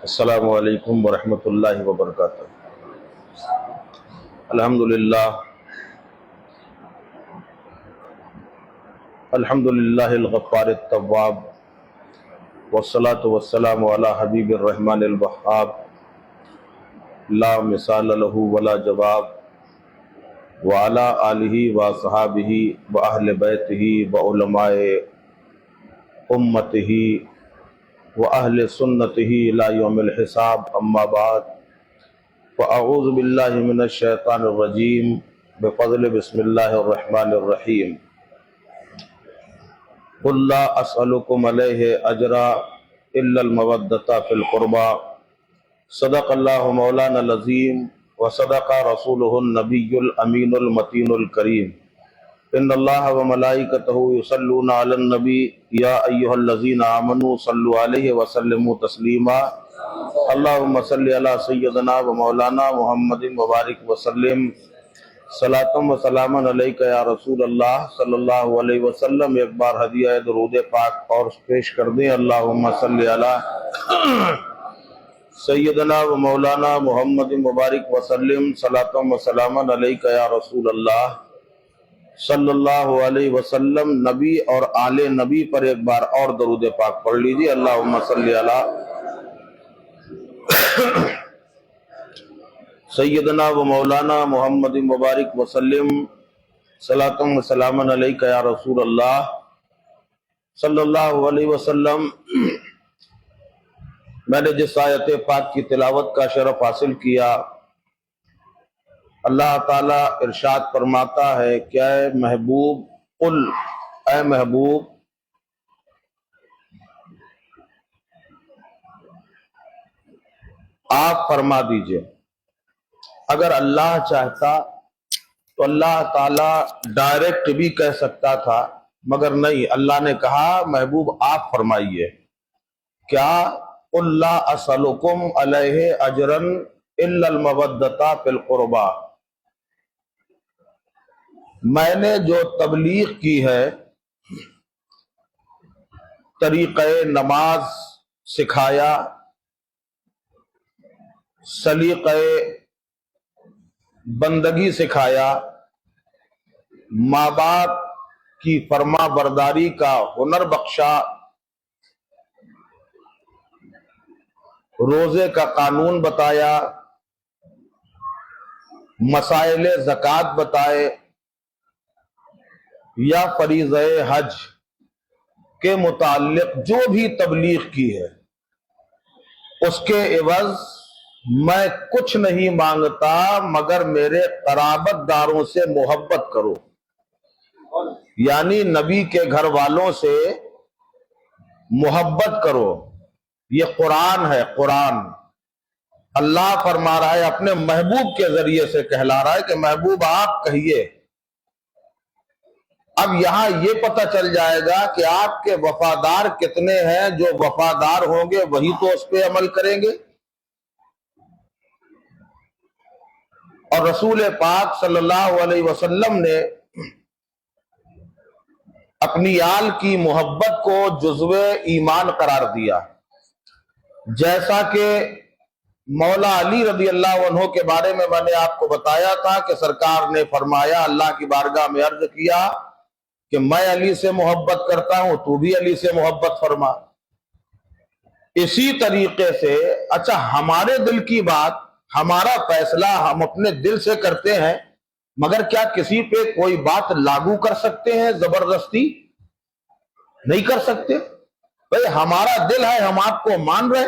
السلام علیکم ورحمۃ اللہ وبرکاتہ۔ الحمدللہ الغفار التواب والصلاة والسلام علی حبیب الرحمن الوہاب لا مثال له ولا جواب وعلی آلہ وصحابہ واہل بیتہ وعلماء امتہ وأهل سنته إلى يوم الحساب، أما بعد فأعوذ بالله من الشيطان الرجيم بفضل بسم الله الرحمن الرحيم۔ قل لا أسألكم عليه أجرا إلا المودة في القربى، صدق الله مولانا العظيم وصدق رسوله النبي الأمين المتين الكريم۔ ان اللہ وملائکتہ یصلون علی النبی یا ایہا الذین آمنوا صلوا علیہ وسلموا تسلیما۔ اللہم صلی علی سیدنا و مولانا محمد مبارک وسلم۔ صلاۃ و سلام علیک یا رسول اللہ صلی اللہ علیہ وسلم۔ ایک بار ہدیہ درود پاک اور پیش کر دیں۔ اللہم صلی علی سیدنا و مولانا محمد مبارک وسلم۔ صلاۃ و سلام علیک یا رسول اللہ صلی اللہ علیہ وسلم۔ نبی اور آل نبی پر ایک بار اور درود پاک پڑھ لیجیے۔ اللہم صلی علی سیدنا و مولانا محمد مبارک وسلم۔ صلاۃ و سلام علیک یا رسول اللہ صلی اللہ علیہ وسلم۔ میں نے جس آیت پاک کی تلاوت کا شرف حاصل کیا، اللہ تعالیٰ ارشاد فرماتا ہے کہ اے محبوب، قل، اے محبوب، آپ فرما دیجئے۔ اگر اللہ چاہتا تو اللہ تعالیٰ ڈائریکٹ بھی کہہ سکتا تھا، مگر نہیں، اللہ نے کہا محبوب آپ فرمائیے۔ کیا؟ قل لا اسألکم علیہ اجرا الا المودۃ فی القربی، میں نے جو تبلیغ کی ہے، طریقہ نماز سکھایا، سلیقہ بندگی سکھایا، ماں باپ کی فرما برداری کا ہنر بخشا، روزے کا قانون بتایا، مسائل زکوٰۃ بتائے، یا فریضہ حج کے متعلق جو بھی تبلیغ کی ہے، اس کے عوض میں کچھ نہیں مانگتا مگر میرے قرابت داروں سے محبت کرو، یعنی نبی کے گھر والوں سے محبت کرو۔ یہ قرآن ہے، قرآن اللہ فرما رہا ہے، اپنے محبوب کے ذریعے سے کہلا رہا ہے کہ محبوب آپ کہیے۔ اب یہاں یہ پتہ چل جائے گا کہ آپ کے وفادار کتنے ہیں، جو وفادار ہوں گے وہی تو اس پہ عمل کریں گے۔ اور رسول پاک صلی اللہ علیہ وسلم نے اپنی آل کی محبت کو جزو ایمان قرار دیا، جیسا کہ مولا علی رضی اللہ عنہ کے بارے میں نے آپ کو بتایا تھا کہ سرکار نے فرمایا، اللہ کی بارگاہ میں عرض کیا کہ میں علی سے محبت کرتا ہوں، تو بھی علی سے محبت فرما۔ اسی طریقے سے اچھا، ہمارے دل کی بات، ہمارا فیصلہ ہم اپنے دل سے کرتے ہیں، مگر کیا کسی پہ کوئی بات لاگو کر سکتے ہیں زبردستی؟ نہیں کر سکتے۔ بھئی ہمارا دل ہے، ہم آپ کو مان رہے،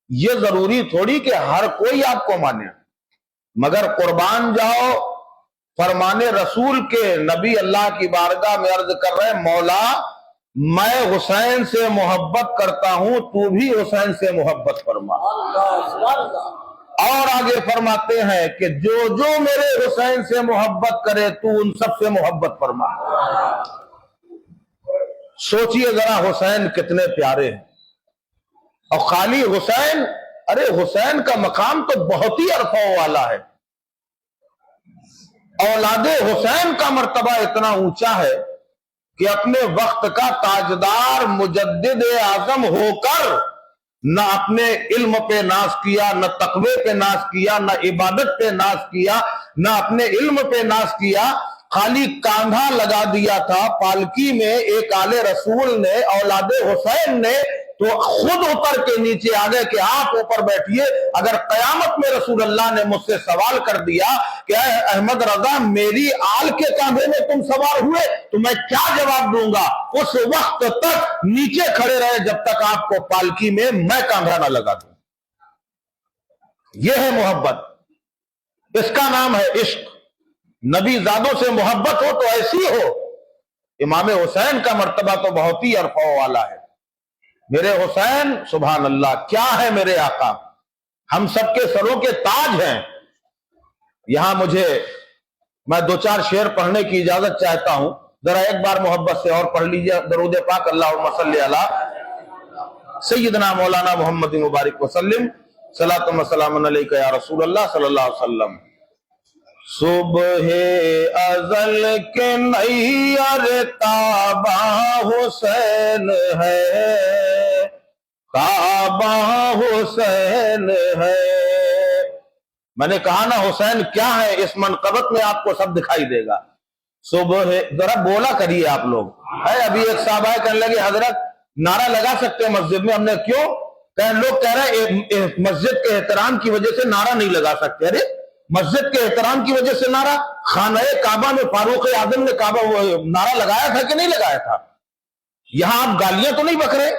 یہ ضروری تھوڑی کہ ہر کوئی آپ کو مانے، مگر قربان جاؤ فرمان رسول کے نبی اللہ کی بارگاہ میں عرض کر رہے، مولا میں حسین سے محبت کرتا ہوں، تو بھی حسین سے محبت فرما۔ اور آگے فرماتے ہیں کہ جو جو میرے حسین سے محبت کرے تو ان سب سے محبت فرما۔ سوچئے ذرا حسین کتنے پیارے ہیں، اور خالی حسین، ارے حسین کا مقام تو بہت ہی عرفہ والا ہے، اولاد حسین کا مرتبہ اتنا اونچا ہے کہ اپنے وقت کا تاجدار مجدد اعظم ہو کر نہ اپنے علم پہ ناز کیا، نہ تقوی پہ ناز کیا، نہ عبادت پہ ناز کیا، نہ اپنے علم پہ ناز کیا، خالی کاندھا لگا دیا تھا پالکی میں ایک آل رسول نے، اولاد حسین نے، تو خود اتر کے نیچے آ گئے کہ آپ اوپر بیٹھیے۔ اگر قیامت میں رسول اللہ نے مجھ سے سوال کر دیا کہ اے احمد رضا میری آل کے کاندھے میں تم سوار ہوئے تو میں کیا جواب دوں گا؟ اس وقت تک نیچے کھڑے رہے جب تک آپ کو پالکی میں میں کاندھا نہ لگا دوں۔ یہ ہے محبت، اس کا نام ہے عشق۔ نبی زادوں سے محبت ہو تو ایسی ہو۔ امام حسین کا مرتبہ تو بہت ہی عرفہ والا ہے۔ میرے حسین سبحان اللہ کیا ہے میرے آقا، ہم سب کے سروں کے تاج ہیں۔ یہاں میں دو چار شعر پڑھنے کی اجازت چاہتا ہوں، ذرا ایک بار محبت سے اور پڑھ لیجیے درود پاک اللہم صلی علی سیدنا مولانا محمد مبارک وسلم، صلاۃ و سلام علیک یا رسول اللہ صلی اللہ علیہ وسلم۔ صبح ازل کے نیر تابہ حسین ہے، تابہ حسین ہے۔ میں نے کہا نا حسین کیا ہے، اس منقبت میں آپ کو سب دکھائی دے گا۔ صبح ذرا بولا کریے آپ لوگ۔ ابھی ایک صاحب آئے کہنے لگے حضرت نعرہ لگا سکتے ہیں مسجد میں؟ ہم نے کیوں؟ لوگ کہہ رہے ہیں مسجد کے احترام کی وجہ سے نعرہ نہیں لگا سکتے۔ ارے مسجد کے احترام کی وجہ سے نعرہ؟ خانہ کعبہ میں فاروق اعظم نے نعرہ لگایا تھا کہ نہیں لگایا تھا؟ یہاں آپ گالیاں تو نہیں بک رہے؟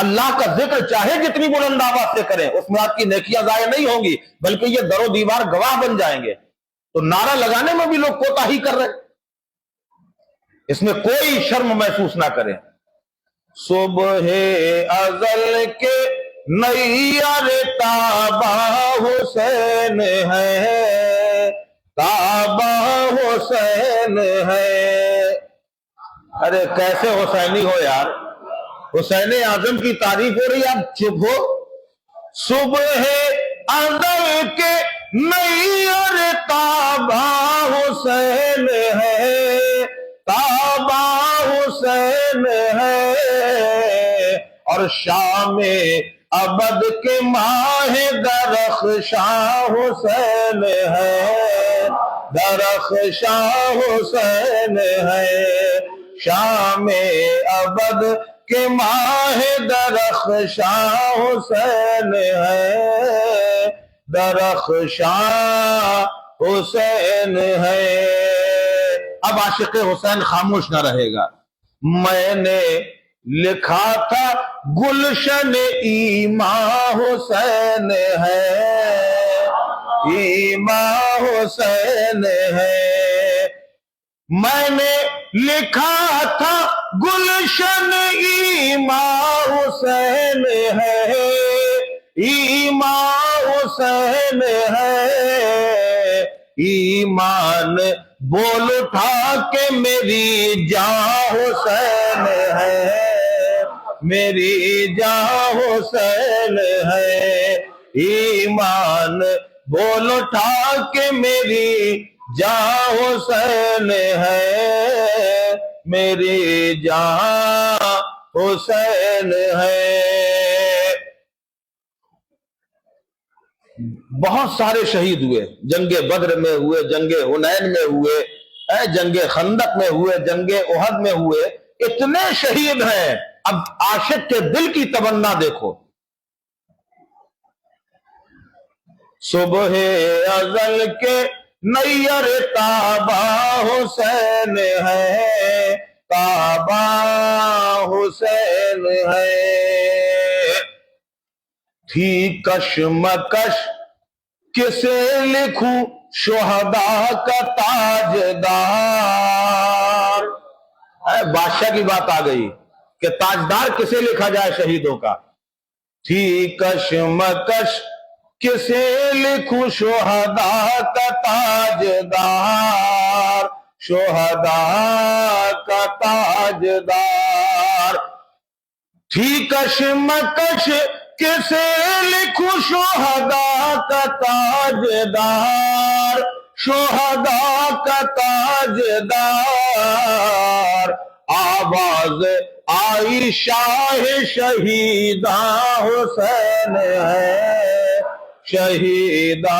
اللہ کا ذکر چاہے جتنی بلند آواز سے کریں اس میں آپ کی نیکیاں ضائع نہیں ہوں گی، بلکہ یہ در و دیوار گواہ بن جائیں گے۔ تو نعرہ لگانے میں بھی لوگ کوتاہی کر رہے، اس میں کوئی شرم محسوس نہ کریں۔ صبح ازل کے نیر تابہ حسین ہے، تابہ حسین ہے۔ ارے کیسے حسینی ہو یار، حسین اعظم کی تعریف ہو رہی، آپ چپ ہو۔ صبح ازل کے نیر تابہ حسین ہے، تابہ حسین ہے، اور شام ابد کے ماہ درخشاں حسین ہے، درخشاں حسین ہے۔ شام ابد کے ماہ درخشاں حسین ہے، درخشاں حسین ہے۔ اب عاشق حسین خاموش نہ رہے گا۔ میں نے لکھا تھا گلشن ایمان حسین ہے، ایمان حسین ہے۔ میں نے لکھا تھا گلشن ایمان حسین ہے، ایمان حسین ہے۔ ایمان بول اٹھا کہ میری جان حسین ہے، میری جان حسین ہے۔ ایمان بول اٹھا کہ میری جان حسین ہے، میری جان حسین ہے۔ بہت سارے شہید ہوئے، جنگ بدر میں ہوئے، جنگ حنین میں ہوئے، جنگ خندق میں ہوئے، جنگ احد میں ہوئے، اتنے شہید ہیں۔ اب عاشق کے دل کی تمنا دیکھو۔ صبح ازل کے نیر تابہ حسین ہے، تابہ حسین ہے۔ تھی کشمکش کسے لکھوں شہداء کا تاجدار۔ بادشاہ کی بات آ گئی کہ تاجدار کسے لکھا جائے شہیدوں کا۔ تھی کشمکش کسے لکھوں شہداء کا تاجدار، شہداء کا تاجدار۔ تھی کشمکش کسے لکھوں شہداء کا تاجدار، شہداء کا تاجدار۔ آواز آئی شاہ شہیدہ حسین ہے، شہیدہ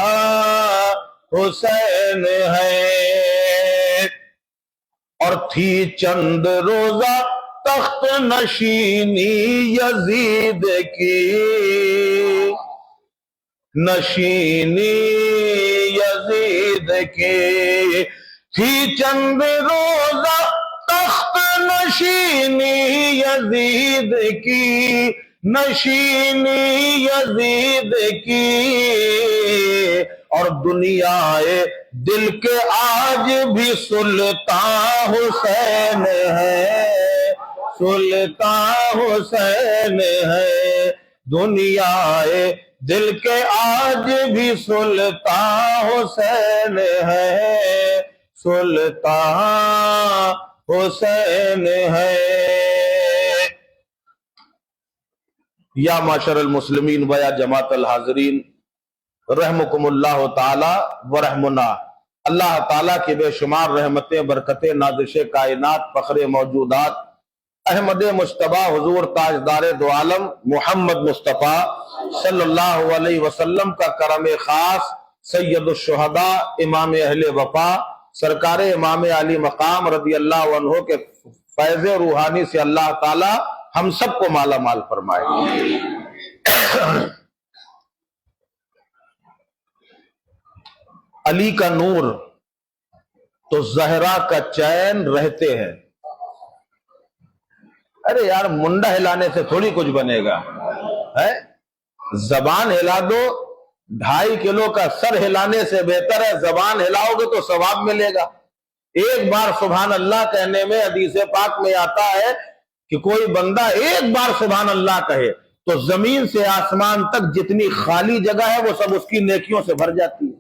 حسین ہے۔ اور تھی چند روزہ تخت نشینی یزید کی، نشینی یزید کی، تھی چند روزہ تخت نشینی یزید کی، نشینی یزید کی۔ اور دنیا دل کے آج بھی سلطان حسین ہے، سلطان حسین ہے۔ دنیا دل کے آج بھی سلطان حسین ہے، سلطان حسین ہے۔ یا معاشر المسلمین و یا جماعت الحاضرین، رحمکم اللہ تعالی ورحمنا۔ اللہ تعالیٰ کی بے شمار رحمتیں، برکتیں، نازش کائنات، فخر موجودات، احمد مجتبیٰ حضور تاجدار دو عالم محمد مصطفیٰ صلی اللہ علیہ وسلم کا کرم خاص، سید الشہداء، امام اہل وفا، سرکار امام علی مقام رضی اللہ عنہ کے فیض روحانی سے اللہ تعالی ہم سب کو مالا مال فرمائے۔ علی کا نور تو زہرا کا چین رہتے ہیں۔ ارے یار، منڈا ہلانے سے تھوڑی کچھ بنے گا، زبان ہلا دو، 2.5 کلو کا سر ہلانے سے بہتر ہے زبان ہلاؤ گے تو ثواب ملے گا۔ ایک بار سبحان اللہ کہنے میں حدیث پاک میں آتا ہے کہ کوئی بندہ ایک بار سبحان اللہ کہے تو زمین سے آسمان تک جتنی خالی جگہ ہے وہ سب اس کی نیکیوں سے بھر جاتی ہے۔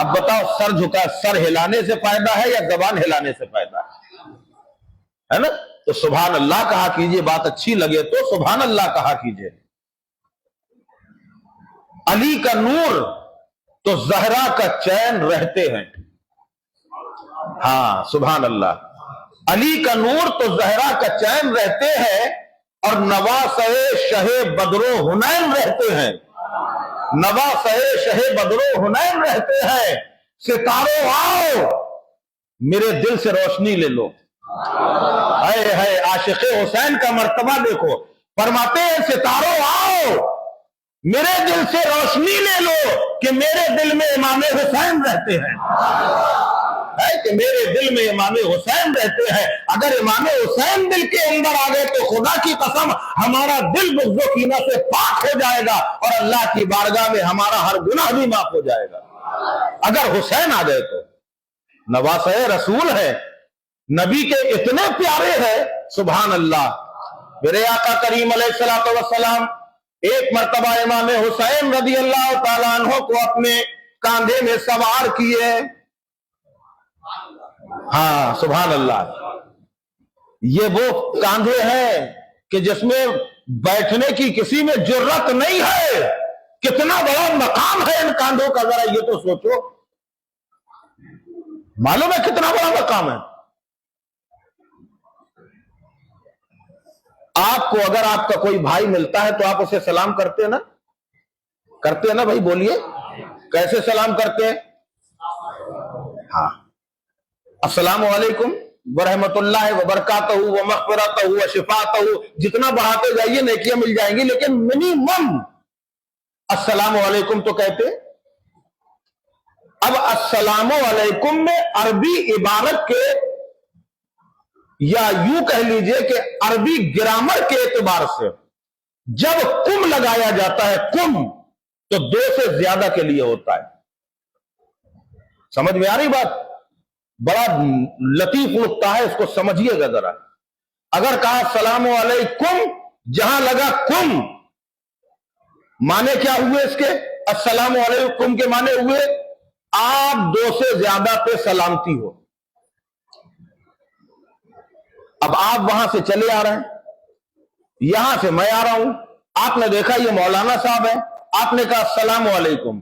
اب بتاؤ، سر جھکا، سر ہلانے سے فائدہ ہے یا زبان ہلانے سے فائدہ ہے نا؟ تو سبحان اللہ کہا کیجئے، بات اچھی لگے تو سبحان اللہ کہا کیجئے۔ علی کا نور تو زہرا کا چین رہتے ہیں۔ ہاں سبحان اللہ، علی کا نور تو زہرا کا چین رہتے ہیں، اور نواسہ شہ بدر و حنین رہتے ہیں، نواسہ شہ بدر و حنین رہتے ہیں۔ ستاروں آؤ میرے دل سے روشنی لے لو۔ ہے عاشق حسین کا مرتبہ دیکھو، فرماتے ہیں ستاروں آؤ میرے دل سے روشنی لے لو کہ میرے دل میں امام حسین رہتے ہیں، کہ میرے دل میں امام حسین رہتے ہیں۔ اگر امام حسین دل کے اندر آ گئے تو خدا کی قسم ہمارا دل بغض و کینہ سے پاک ہو جائے گا، اور اللہ کی بارگاہ میں ہمارا ہر گناہ بھی معاف ہو جائے گا۔ اگر حسین آ گئے تو نواسہ رسول ہے، نبی کے اتنے پیارے ہیں، سبحان اللہ۔ میرے آقا کریم علیہ الصلوۃ والسلام ایک مرتبہ امام حسین رضی اللہ تعالیٰ عنہ کو اپنے کاندھے میں سوار کیے۔ ہاں سبحان اللہ، یہ وہ کاندھے ہیں کہ جس میں بیٹھنے کی کسی میں جرت نہیں ہے۔ کتنا بڑا مقام ہے ان کاندھوں کا، ذرا یہ تو سوچو، معلوم ہے کتنا بڑا مقام ہے۔ آپ کو اگر آپ کا کوئی بھائی ملتا ہے تو آپ اسے سلام کرتے ہیں نا؟ کرتے ہیں نا بھائی؟ بولیے، کیسے سلام کرتے ہیں؟ ہاں، السلام علیکم ورحمۃ اللہ وبرکاتہ ومغفرتہ وشفاعتہ، جتنا بڑھاتے جائیے نیکیاں مل جائیں گی، لیکن منیمم السلام علیکم تو کہتے۔ اب السلام علیکم میں عربی عبارت کے، یا یوں کہہ لیجئے کہ عربی گرامر کے اعتبار سے جب کم لگایا جاتا ہے، کم، تو 2 سے زیادہ کے لیے ہوتا ہے۔ سمجھ میں آ رہی بات؟ بڑا لطیف نقطہ ہے، اس کو سمجھیے گا ذرا۔ اگر کہا السلام علیکم، جہاں لگا کم، معنی کیا ہوئے اس کے؟ السلام علیکم کے معنی ہوئے آپ 2 سے زیادہ پہ سلامتی ہو۔ اب آپ وہاں سے چلے آ رہے ہیں، یہاں سے میں آ رہا ہوں، آپ نے دیکھا یہ مولانا صاحب ہے، آپ نے کہا السلام علیکم،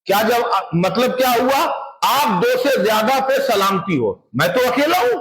کیا جب مطلب کیا ہوا؟ آپ 2 سے زیادہ پہ سلامتی ہو۔ میں تو اکیلا ہوں،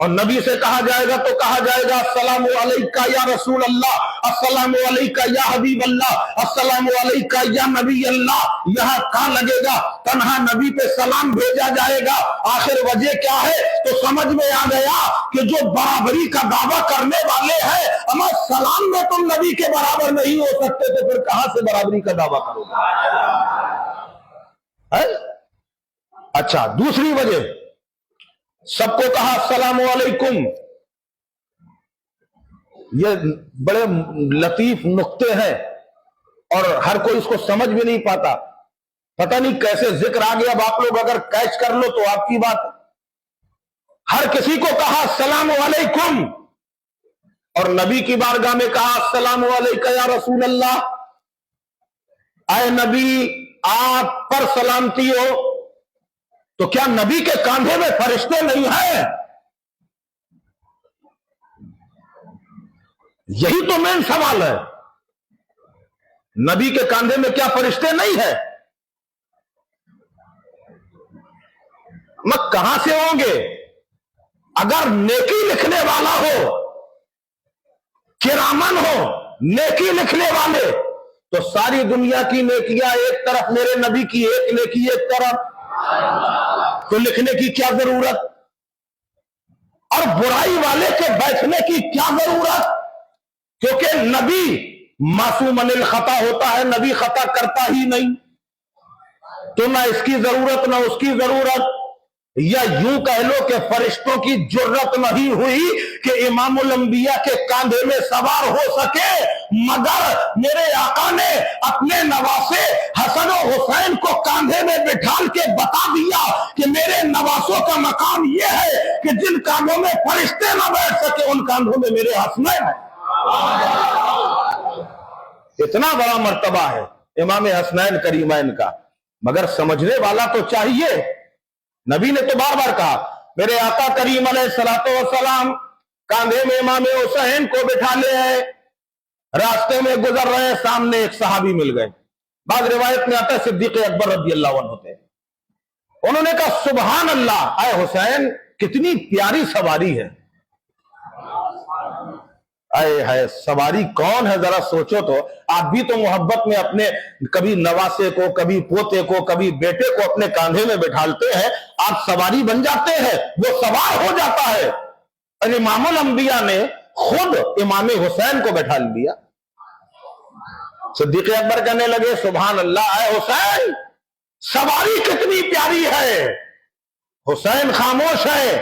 اور نبی سے کہا جائے گا تو کہا جائے گا السلام علیکہ یا رسول اللہ، السلام علیکہ یا حبیب اللہ، السلام علیکہ یا نبی اللہ۔ یہاں کہاں لگے گا؟ تنہا نبی پہ سلام بھیجا جائے گا۔ آخر وجہ کیا ہے؟ تو سمجھ میں آ گیا کہ جو برابری کا دعویٰ کرنے والے ہیں، اما سلام میں تم نبی کے برابر نہیں ہو سکتے تو پھر کہاں سے برابری کا دعویٰ کرو گے؟ اچھا، دوسری وجہ، سب کو کہا السلام علیکم۔ یہ بڑے لطیف نقطے ہیں اور ہر کوئی اس کو سمجھ بھی نہیں پاتا، پتہ نہیں کیسے ذکر آ گیا۔ اب آپ لوگ اگر کیچ کر لو تو آپ کی بات ہے۔ ہر کسی کو کہا السلام علیکم اور نبی کی بارگاہ میں کہا السلام علیکہ یا رسول اللہ۔ اے نبی، آپ پر سلامتی ہو۔ تو کیا نبی کے کاندھے میں فرشتے نہیں ہیں؟ یہی تو مین سوال ہے۔ نبی کے کاندھے میں کیا فرشتے نہیں ہیں؟ میں کہاں سے ہوں گے؟ اگر نیکی لکھنے والا ہو، کرامن ہو، نیکی لکھنے والے، تو ساری دنیا کی نیکیاں ایک طرف، میرے نبی کی ایک نیکی ایک طرف، تو لکھنے کی کیا ضرورت؟ اور برائی والے کے بیٹھنے کی کیا ضرورت؟ کیونکہ نبی معصوم من الخطا ہوتا ہے، نبی خطا کرتا ہی نہیں، تو نہ اس کی ضرورت نہ اس کی ضرورت۔ یا یوں کہہ لو کہ فرشتوں کی جرت نہیں ہوئی کہ امام الانبیاء کے کاندھے میں سوار ہو سکے، مگر میرے آقا نے اپنے نواسے حسن و حسین کو کاندھے میں بٹھال کے بتا دیا کہ میرے نواسوں کا مقام یہ ہے کہ جن کاندھوں میں فرشتے نہ بیٹھ سکے ان کاندھوں میں میرے حسنین ہیں۔ اتنا بڑا مرتبہ ہے امام حسنین کریمین کا، مگر سمجھنے والا تو چاہیے۔ نبی نے تو بار بار کہا، میرے آقا کریم علیہ الصلوۃ والسلام کاندھے میں امام حسین کو بٹھا لے ہیں، راستے میں گزر رہے ہیں، سامنے ایک صحابی مل گئے، بعض روایت میں آتا ہے صدیق اکبر رضی اللہ عنہ تھے۔ انہوں نے کہا سبحان اللہ، اے حسین کتنی پیاری سواری ہے۔ اے ہے سواری کون ہے ذرا سوچو تو۔ آپ بھی تو محبت میں اپنے کبھی نواسے کو، کبھی پوتے کو، کبھی بیٹے کو اپنے کاندھے میں بٹھالتے ہیں، آپ سواری بن جاتے ہیں، وہ سوار ہو جاتا ہے۔ اور امام الانبیاء نے خود امام حسین کو بٹھا لیا۔ صدیق اکبر کہنے لگے سبحان اللہ، اے حسین سواری کتنی پیاری ہے۔ حسین خاموش ہے،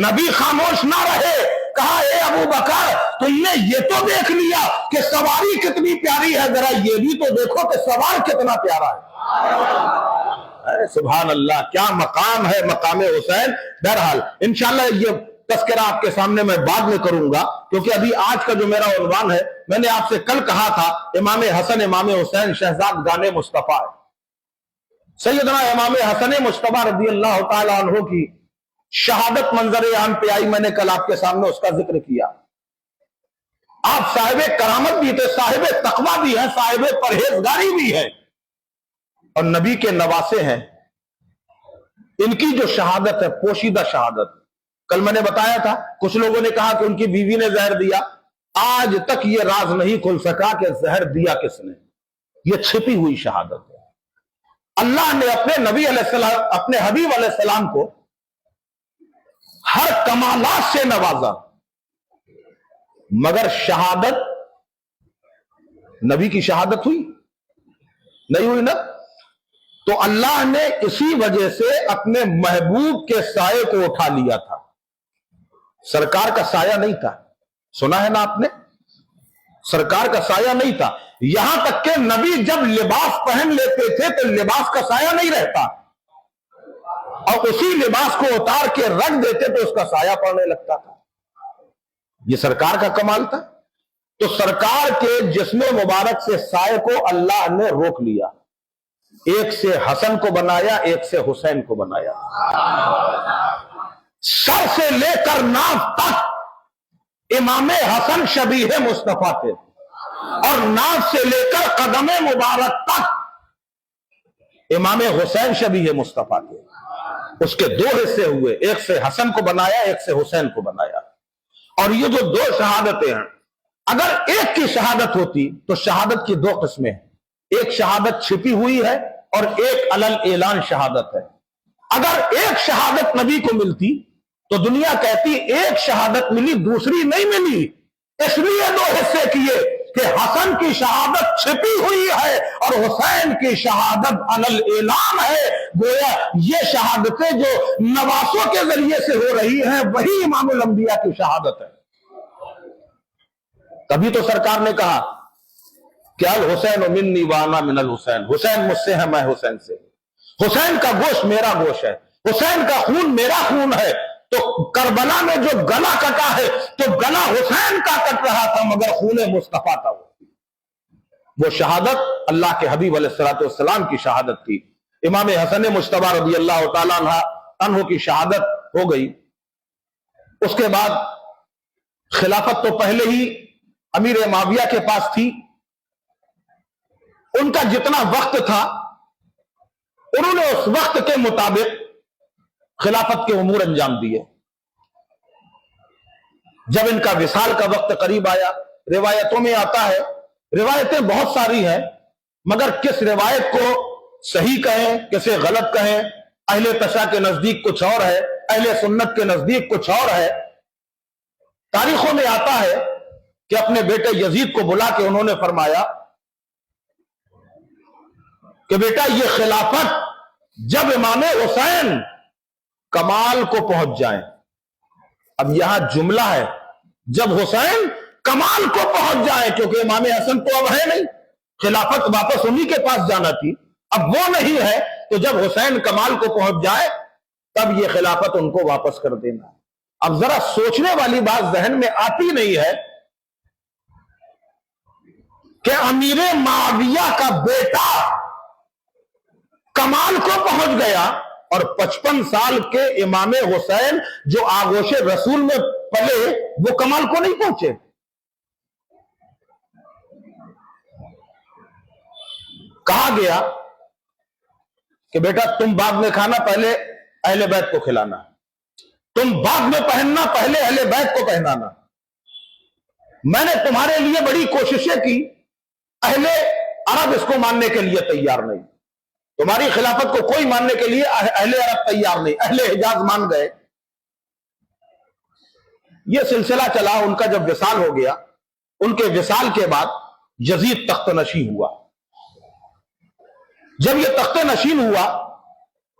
نبی خاموش نہ رہے، کہا اے ابو بکر تم نے یہ تو دیکھ لیا کہ سواری کتنی پیاری ہے، ذرا یہ بھی تو دیکھو کہ سوار کتنا پیارا ہے۔ سبحان اللہ، کیا مقام ہے مقام حسین۔ بہرحال انشاءاللہ یہ تذکرہ آپ کے سامنے میں بعد میں کروں گا، کیونکہ ابھی آج کا جو میرا عنوان ہے، میں نے آپ سے کل کہا تھا امام حسن امام حسین شہزاد گانے مصطفیٰ۔ سیدنا امام حسن مصطفیٰ رضی اللہ تعالیٰ عنہ کی شہادت منظر عام پہ آئی، میں نے کل آپ کے سامنے اس کا ذکر کیا۔ آپ صاحب کرامت بھی تھے، صاحب تقویٰ بھی ہیں، صاحب پرہیزگاری بھی ہے، اور نبی کے نواسے ہیں۔ ان کی جو شہادت ہے پوشیدہ شہادت، کل میں نے بتایا تھا کچھ لوگوں نے کہا کہ ان کی بیوی نے زہر دیا، آج تک یہ راز نہیں کھل سکا کہ زہر دیا کس نے۔ یہ چھپی ہوئی شہادت ہے۔ اللہ نے اپنے نبی علیہ السلام، اپنے حبیب علیہ السلام کو ہر کمالات سے نوازا، مگر شہادت، نبی کی شہادت ہوئی نہیں ہوئی نا؟ تو اللہ نے اسی وجہ سے اپنے محبوب کے سائے کو اٹھا لیا تھا۔ سرکار کا سایہ نہیں تھا، سنا ہے نا آپ نے؟ سرکار کا سایہ نہیں تھا، یہاں تک کہ نبی جب لباس پہن لیتے تھے تو لباس کا سایہ نہیں رہتا، اور اسی لباس کو اتار کے رکھ دیتے تو اس کا سایہ پڑنے لگتا تھا۔ یہ سرکار کا کمال تھا۔ تو سرکار کے جسم مبارک سے سائے کو اللہ نے روک لیا، ایک سے حسن کو بنایا، ایک سے حسین کو بنایا۔ سر سے لے کر ناف تک امام حسن شبیہ مصطفیٰ تھے، اور ناف سے لے کر قدم مبارک تک امام حسین شبیہ مصطفیٰ تھے۔ اس کے دو حصے ہوئے، ایک سے حسن کو بنایا، ایک سے حسین کو بنایا. اور یہ جو دو شہادتیں ہیں، اگر ایک کی شہادت ہوتی تو شہادت کی دو قسمیں ہیں، ایک شہادت چھپی ہوئی ہے اور ایک علل اعلان شہادت ہے. اگر ایک شہادت نبی کو ملتی تو دنیا کہتی ایک شہادت ملی دوسری نہیں ملی، اس لیے دو حصے کیے کہ حسن کی شہادت چھپی ہوئی ہے اور حسین کی شہادت علل اعلان ہے. گویا یہ شہادتیں جو نواسوں کے ذریعے سے ہو رہی ہیں وہی امام الانبیاء کی شہادت ہے. تبھی تو سرکار نے کہا کہ الحسین منی وانا من الحسین، حسین مجھ سے ہے میں حسین سے، حسین کا گوشت میرا گوشت ہے، حسین کا خون میرا خون ہے. تو کربلا میں جو گلا کٹا ہے تو گلا حسین کا کٹ رہا تھا مگر خون مصطفیٰ تھا. وہ شہادت اللہ کے حبیب علیہ الصلوۃ والسلام کی شہادت تھی. امام حسن مجتبی رضی اللہ تعالیٰ عنہ کی شہادت ہو گئی. اس کے بعد خلافت تو پہلے ہی امیر معاویہ کے پاس تھی. ان کا جتنا وقت تھا انہوں نے اس وقت کے مطابق خلافت کے امور انجام دیے. جب ان کا وصال کا وقت قریب آیا، روایتوں میں آتا ہے، روایتیں بہت ساری ہیں مگر کس روایت کو صحیح کہیں کسے غلط کہیں، اہل تشیع کے نزدیک کچھ اور ہے، اہل سنت کے نزدیک کچھ اور ہے. تاریخوں میں آتا ہے کہ اپنے بیٹے یزید کو بلا کے انہوں نے فرمایا کہ بیٹا یہ خلافت جب امام حسین کمال کو پہنچ جائیں. اب یہاں جملہ ہے جب حسین کمال کو پہنچ جائیں، کیونکہ امام حسن تو اب ہے نہیں، خلافت واپس انہی کے پاس جانا تھی، اب وہ نہیں ہے، تو جب حسین کمال کو پہنچ جائے تب یہ خلافت ان کو واپس کر دینا. اب ذرا سوچنے والی بات ذہن میں آتی نہیں ہے کہ امیر معاویہ کا بیٹا کمال کو پہنچ گیا اور 55 سال کے امام حسین جو آغوش رسول میں پلے وہ کمال کو نہیں پہنچے. کہا گیا کہ بیٹا تم بعد میں کھانا پہلے اہل بیت کو کھلانا، تم بعد میں پہننا پہلے اہل بیت کو پہنانا. میں نے تمہارے لیے بڑی کوششیں کی، اہل عرب اس کو ماننے کے لیے تیار نہیں، تمہاری خلافت کو کوئی ماننے کے لیے اہل عرب تیار نہیں، اہل حجاز مان گئے. یہ سلسلہ چلا. ان کا جب وصال ہو گیا، ان کے وصال کے بعد یزید تخت نشین ہوا. جب یہ تخت نشین ہوا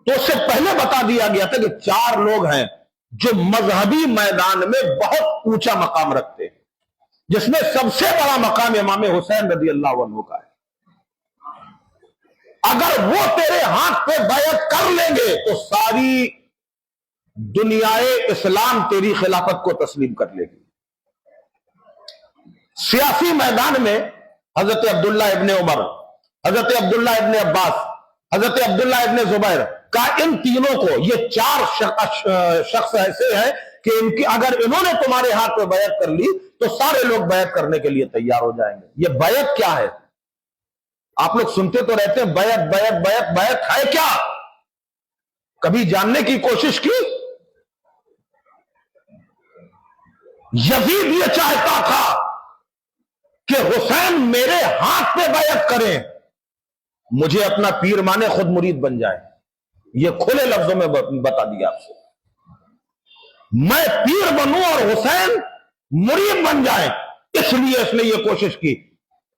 تو اس سے پہلے بتا دیا گیا تھا کہ 4 لوگ ہیں جو مذہبی میدان میں بہت اونچا مقام رکھتے ہیں، جس میں سب سے بڑا مقام امام حسین رضی اللہ عنہ کا ہے. اگر وہ تیرے ہاتھ پہ بیعت کر لیں گے تو ساری دنیا اسلام تیری خلافت کو تسلیم کر لے گی. سیاسی میدان میں حضرت عبداللہ ابن عمر، حضرت عبداللہ ابن عباس، حضرت عبداللہ ابن زبیر کا ان تینوں کو، یہ 4 شخص ایسے ہیں کہ ان کی اگر انہوں نے تمہارے ہاتھ پہ بیعت کر لی تو سارے لوگ بیعت کرنے کے لیے تیار ہو جائیں گے. یہ بیعت کیا ہے؟ آپ لوگ سنتے تو رہتے ہیں بیعت بیعت بیعت، بیعت ہے کیا؟ کبھی جاننے کی کوشش کی؟ یزید یہ چاہتا تھا کہ حسین میرے ہاتھ پہ بیعت کریں، مجھے اپنا پیر مانے، خود مرید بن جائے. یہ کھلے لفظوں میں بتا دیا آپ سے، میں پیر بنوں اور حسین مرید بن جائے. اس لیے اس نے یہ کوشش کی.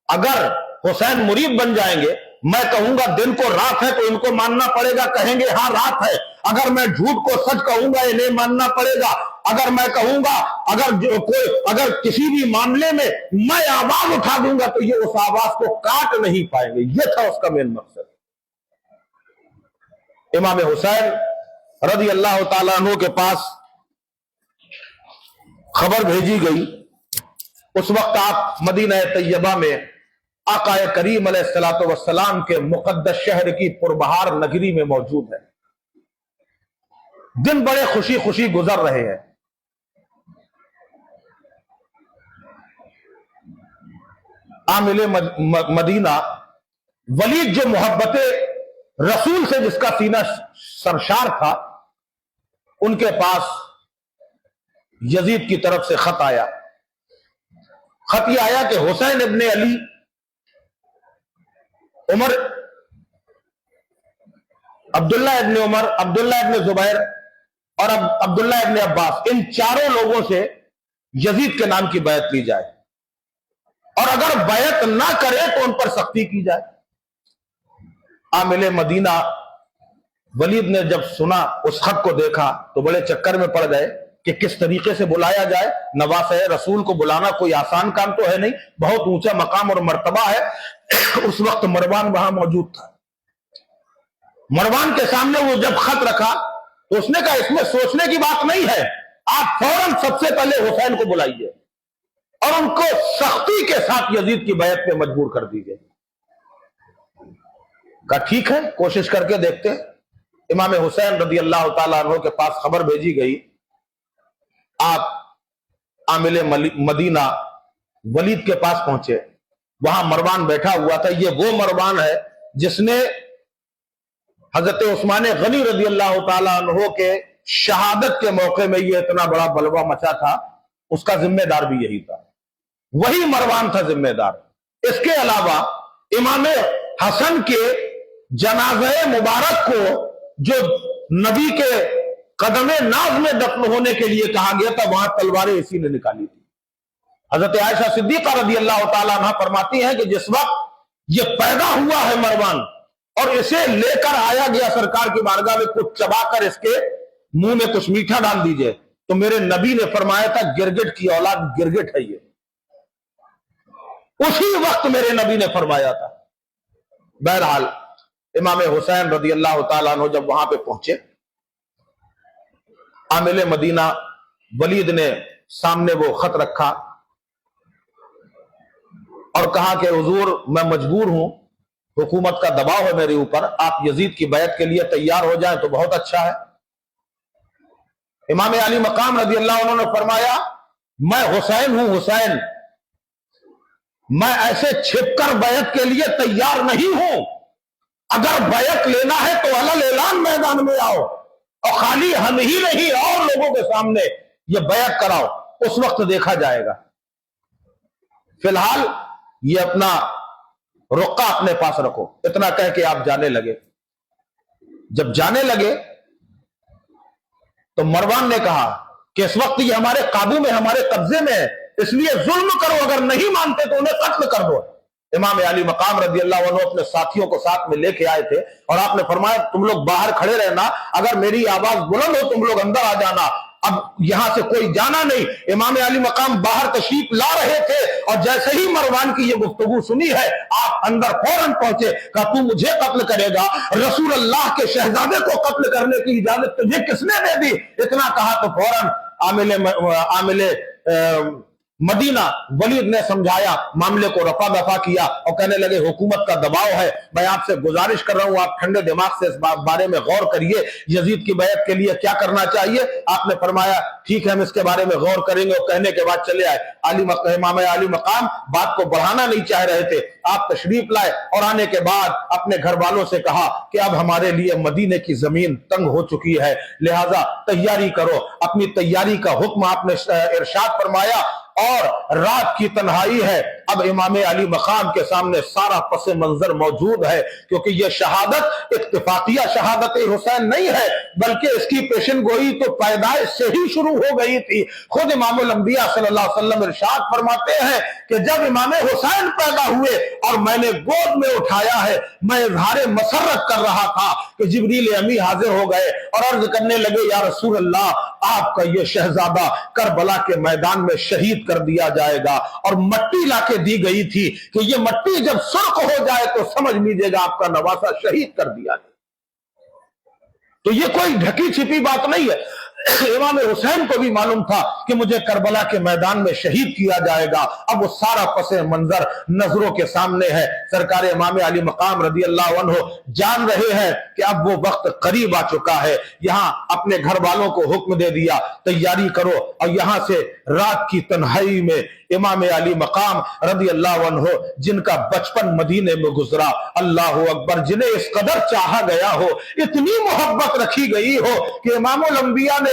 اگر حسین مرید بن جائیں گے، میں کہوں گا دن کو رات ہے تو ان کو ماننا پڑے گا، کہیں گے ہاں رات ہے. اگر میں جھوٹ کو سچ کہوں گا انہیں ماننا پڑے گا. اگر میں کہوں گا اگر کسی بھی معاملے میں میں آواز اٹھا دوں گا تو یہ اس آواز کو کاٹ نہیں پائیں گے. یہ تھا اس کا مین مقصد. امام حسین رضی اللہ تعالیٰ عنہ کے پاس خبر بھیجی گئی. اس وقت آپ مدینہ طیبہ میں آقا کریم علیہ الصلوۃ والسلام کے مقدس شہر کی پربہار نگری میں موجود ہے. دن بڑے خوشی خوشی گزر رہے ہیں. عامل مدینہ ولید جو محبت رسول سے جس کا سینہ سرشار تھا، ان کے پاس یزید کی طرف سے خط آیا. خط یہ آیا کہ حسین ابن علی، عمر، عبداللہ ابن عمر، عبداللہ ابن زبیر اور عبداللہ ابن عباس، ان چاروں لوگوں سے یزید کے نام کی بیعت لی جائے، اور اگر بیعت نہ کرے تو ان پر سختی کی جائے. عامل مدینہ ولید نے جب سنا، اس خط کو دیکھا تو بڑے چکر میں پڑ گئے کہ کس طریقے سے بلایا جائے. نواسہ رسول کو بلانا کوئی آسان کام تو ہے نہیں، بہت اونچا مقام اور مرتبہ ہے. اس وقت مروان وہاں موجود تھا. مروان کے سامنے وہ جب خط رکھا تو اس نے کہا اس میں سوچنے کی بات نہیں ہے، آپ فوراً سب سے پہلے حسین کو بلائیے اور ان کو سختی کے ساتھ یزید کی بیعت پہ مجبور کر دیجیے. کہا ٹھیک ہے، کوشش کر کے دیکھتے. امام حسین رضی اللہ تعالیٰ عنہ کے پاس خبر بھیجی گئی. آپ عامل مدینہ ولید کے پاس پہنچے. وہاں مروان بیٹھا ہوا تھا. یہ وہ مروان ہے جس نے حضرت عثمان غنی رضی اللہ تعالیٰ عنہ کے شہادت کے موقع میں یہ اتنا بڑا بلوا مچا تھا، اس کا ذمہ دار بھی یہی تھا. وہی مروان تھا ذمہ دار. اس کے علاوہ امام حسن کے جنازہ مبارک کو جو نبی کے قدم ناز میں دفن ہونے کے لیے کہا گیا تھا، وہاں تلواریں اسی نے نکالی تھی. حضرت عائشہ صدیقہ رضی اللہ تعالیٰ عنہ فرماتی ہیں کہ جس وقت یہ پیدا ہوا ہے مروان اور اسے لے کر آیا گیا سرکار کی بارگاہ میں، کچھ چبا کر اس کے منہ میں کچھ میٹھا ڈال دیجئے، تو میرے نبی نے فرمایا تھا گرگٹ کی اولاد گرگٹ ہے یہ. اسی وقت میرے نبی نے فرمایا تھا. بہرحال امام حسین رضی اللہ تعالیٰ عنہ جب وہاں پہ پہنچے، عامل مدینہ ولید نے سامنے وہ خط رکھا اور کہا کہ حضور میں مجبور ہوں، حکومت کا دباؤ ہے میرے اوپر، آپ یزید کی بیعت کے لیے تیار ہو جائیں تو بہت اچھا ہے. امام علی مقام رضی اللہ عنہ نے فرمایا میں حسین ہوں، حسین، میں ایسے چھپ کر بیعت کے لیے تیار نہیں ہوں. اگر بیعت لینا ہے تو علل اعلان میدان میں آؤ، اور خالی ہم ہی نہیں اور لوگوں کے سامنے یہ بیعت کراؤ، اس وقت دیکھا جائے گا. فی الحال یہ اپنا رقہ اپنے پاس رکھو. اتنا کہہ کے آپ جانے لگے. جب جانے لگے تو مروان نے کہا کہ اس وقت یہ ہمارے قابو میں، ہمارے قبضے میں ہے، اس لیے ظلم کرو، اگر نہیں مانتے تو انہیں قتل کر دو. امام علی مقام رضی اللہ عنہ اپنے ساتھیوں کو ساتھ میں لے کے آئے تھے اور آپ نے فرمایا تم لوگ باہر کھڑے رہنا، اگر میری آواز بلند ہو تم لوگ اندر آ جانا، اب یہاں سے کوئی جانا نہیں. امام علی مقام باہر تشریف لا رہے تھے اور جیسے ہی مروان کی یہ گفتگو سنی ہے آپ اندر فوراً پہنچے. کہا تو مجھے قتل کرے گا؟ رسول اللہ کے شہزادے کو قتل کرنے کی اجازت تجھے کس نے دے دی؟ اتنا کہا تو فوراً عامل مدینہ ولید نے سمجھایا، معاملے کو رفع دفع کیا اور کہنے لگے حکومت کا دباؤ ہے، میں آپ سے گزارش کر رہا ہوں آپ ٹھنڈے دماغ سے اس بارے میں غور کریے، یزید کی بیعت کے لیے کیا کرنا چاہیے. آپ نے فرمایا ٹھیک ہے ہم اس کے بارے میں غور کریں گے، اور کہنے کے بعد چلے آئے. امام علی مقام بات کو بڑھانا نہیں چاہ رہے تھے. آپ تشریف لائے اور آنے کے بعد اپنے گھر والوں سے کہا کہ اب ہمارے لیے مدینے کی زمین تنگ ہو چکی ہے، لہذا تیاری کرو. اپنی تیاری کا حکم آپ نے ارشاد فرمایا اور رات کی تنہائی ہے. اب امام علی مقام کے سامنے سارا پس منظر موجود ہے، کیونکہ یہ شہادت اتفاقیہ شہادت حسین نہیں ہے بلکہ اس کی پیشن گوئی تو پیدائش سے ہی شروع ہو گئی تھی. خود امام الانبیاء صلی اللہ علیہ وسلم ارشاد فرماتے ہیں کہ جب امام حسین پیدا ہوئے اور میں نے گود میں اٹھایا ہے، میں اظہار مسرت کر رہا تھا کہ جبریل امی حاضر ہو گئے اور عرض کرنے لگے یا رسول اللہ آپ کا یہ شہزادہ کربلا کے میدان میں شہید کر دیا جائے گا، اور مٹی لا کے دی گئی تھی کہ یہ مٹی جب سرخ ہو جائے تو سمجھ لیجیے گا آپ کا نواسہ شہید کر دیا گیا. تو یہ کوئی ڈھکی چھپی بات نہیں ہے. امام حسین کو بھی معلوم تھا کہ مجھے کربلا کے میدان میں شہید کیا جائے گا. اب وہ سارا پس منظر نظروں کے سامنے ہے. سرکار امام علی مقام رضی اللہ عنہ جان رہے ہیں کہ اب وہ وقت قریب آ چکا ہے. یہاں اپنے گھر والوں کو حکم دے دیا تیاری کرو، اور یہاں سے رات کی تنہائی میں امام علی مقام رضی اللہ عنہ جن کا بچپن مدینے میں گزرا، اللہ اکبر، جنہیں اس قدر چاہا گیا ہو، اتنی محبت رکھی گئی ہو کہ امام الانبیاء نے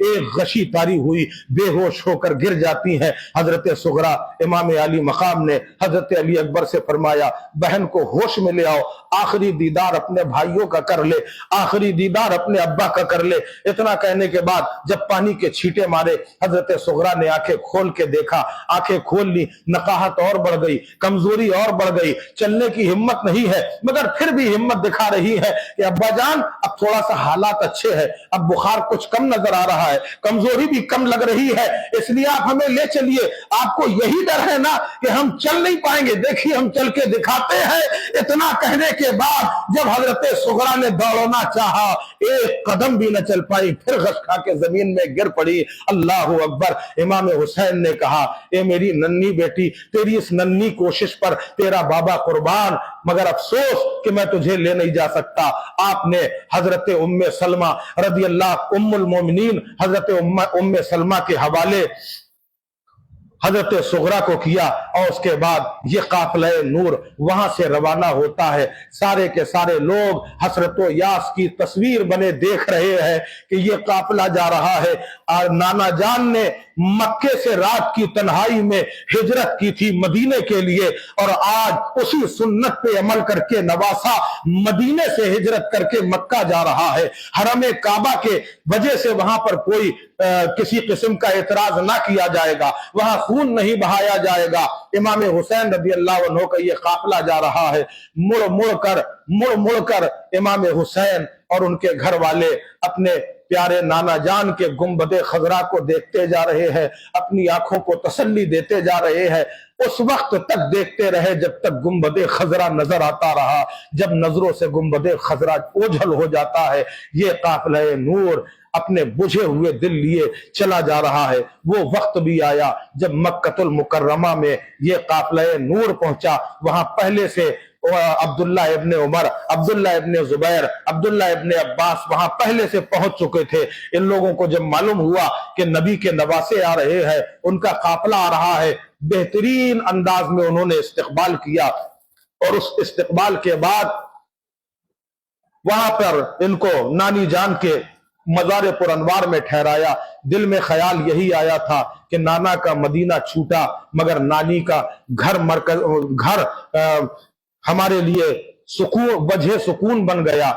ایک غشی طاری ہوئی، بے ہوش ہو کر گر جاتی ہیں۔ حضرت صغرا امام علی مقام نے حضرت علی اکبر سے فرمایا بہن کو ہوش میں لے آؤ، آخری دیدار اپنے بھائیوں کا کر لے، آخری دیدار اپنے ابا کا کر لے۔ اتنا کہنے کے بعد جب پانی کے چھینٹے مارے، حضرت صغرا نے آنکھیں کھول کے دیکھا، آنکھیں کھول لی، نقاہت اور بڑھ گئی، کمزوری اور بڑھ گئی، چلنے کی ہمت نہیں ہے، مگر پھر بھی ہمت دکھا رہی ہے کہ ابا جان اب تھوڑا سا حالات اچھے ہیں، اب بخار کچھ کم نظر آ رہا ہے، کمزوری بھی کم لگ رہی ہے، اس لیے آپ ہمیں لے چلیے، آپ کو یہی ڈر ہے نا کہ ہم چل نہیں پائیں گے، دیکھیے ہم چل کے دکھاتے ہیں۔ اتنا کہنے کے بعد جب حضرت صغرا نے دوڑنا چاہا، ایک قدم بھی نہ چل پائی، پھر غش کھا کے زمین میں گر پڑی۔ اللہ اکبر۔ امام حسین نے کہا اے میری ننھی بیٹی، تیری اس ننھی کوشش پر تیرا بابا قربان، مگر افسوس کہ میں تجھے لے نہیں جا سکتا۔ آپ نے حضرت ام سلمہ رضی اللہ ام المومنین حضرت ام سلمہ کے حوالے حضرت صغرا کو کیا، اور اس کے بعد یہ قافلہ نور وہاں سے روانہ ہوتا ہے۔ سارے کے سارے لوگ حسرت و یاس کی تصویر بنے دیکھ رہے ہیں کہ یہ قافلہ جا رہا ہے۔ اور نانا جان نے مکے سے رات کی تنہائی میں ہجرت کی تھی مدینے کے لیے، اور آج اسی سنت پہ عمل کر کے نواسا مدینے سے ہجرت کر کے مکہ جا رہا ہے۔ حرم کعبہ کے وجہ سے وہاں پر کوئی کسی قسم کا اعتراض نہ کیا جائے گا، وہاں خون نہیں بہایا جائے گا۔ امام حسین رضی اللہ عنہ کا یہ قافلہ جا رہا ہے، مڑ مڑ کر امام حسین اور ان کے گھر والے اپنے پیارے نانا جان کے گنبد خضرا کو دیکھتے جا رہے ہیں، اپنی آنکھوں کو تسلی دیتے جا رہے ہیں۔ اس وقت تک دیکھتے رہے جب تک گنبد خضرا نظر آتا رہا، جب نظروں سے گنبد خضرا اوجھل ہو جاتا ہے، یہ قافلہ نور اپنے بجھے ہوئے دل لیے چلا جا رہا ہے۔ وہ وقت بھی آیا جب مکۃ المکرمہ میں یہ قافلہ نور پہنچا، وہاں پہلے سے عبداللہ ابن عمر، عبداللہ ابن زبیر، عبداللہ ابن عباس وہاں پہلے سے پہنچ چکے تھے۔ ان لوگوں کو جب معلوم ہوا کہ نبی کے نواسے آ رہے ہیں، ان کا قافلہ آ رہا ہے، بہترین انداز میں انہوں نے استقبال کیا، اور اس استقبال کے بعد وہاں پر ان کو نانی جان کے مزار پر انوار میں ٹھہرایا۔ دل میں خیال یہی آیا تھا کہ نانا کا مدینہ چھوٹا، مگر نانی کا گھر ہمارے لیے سکون، وجہ سکون بن گیا۔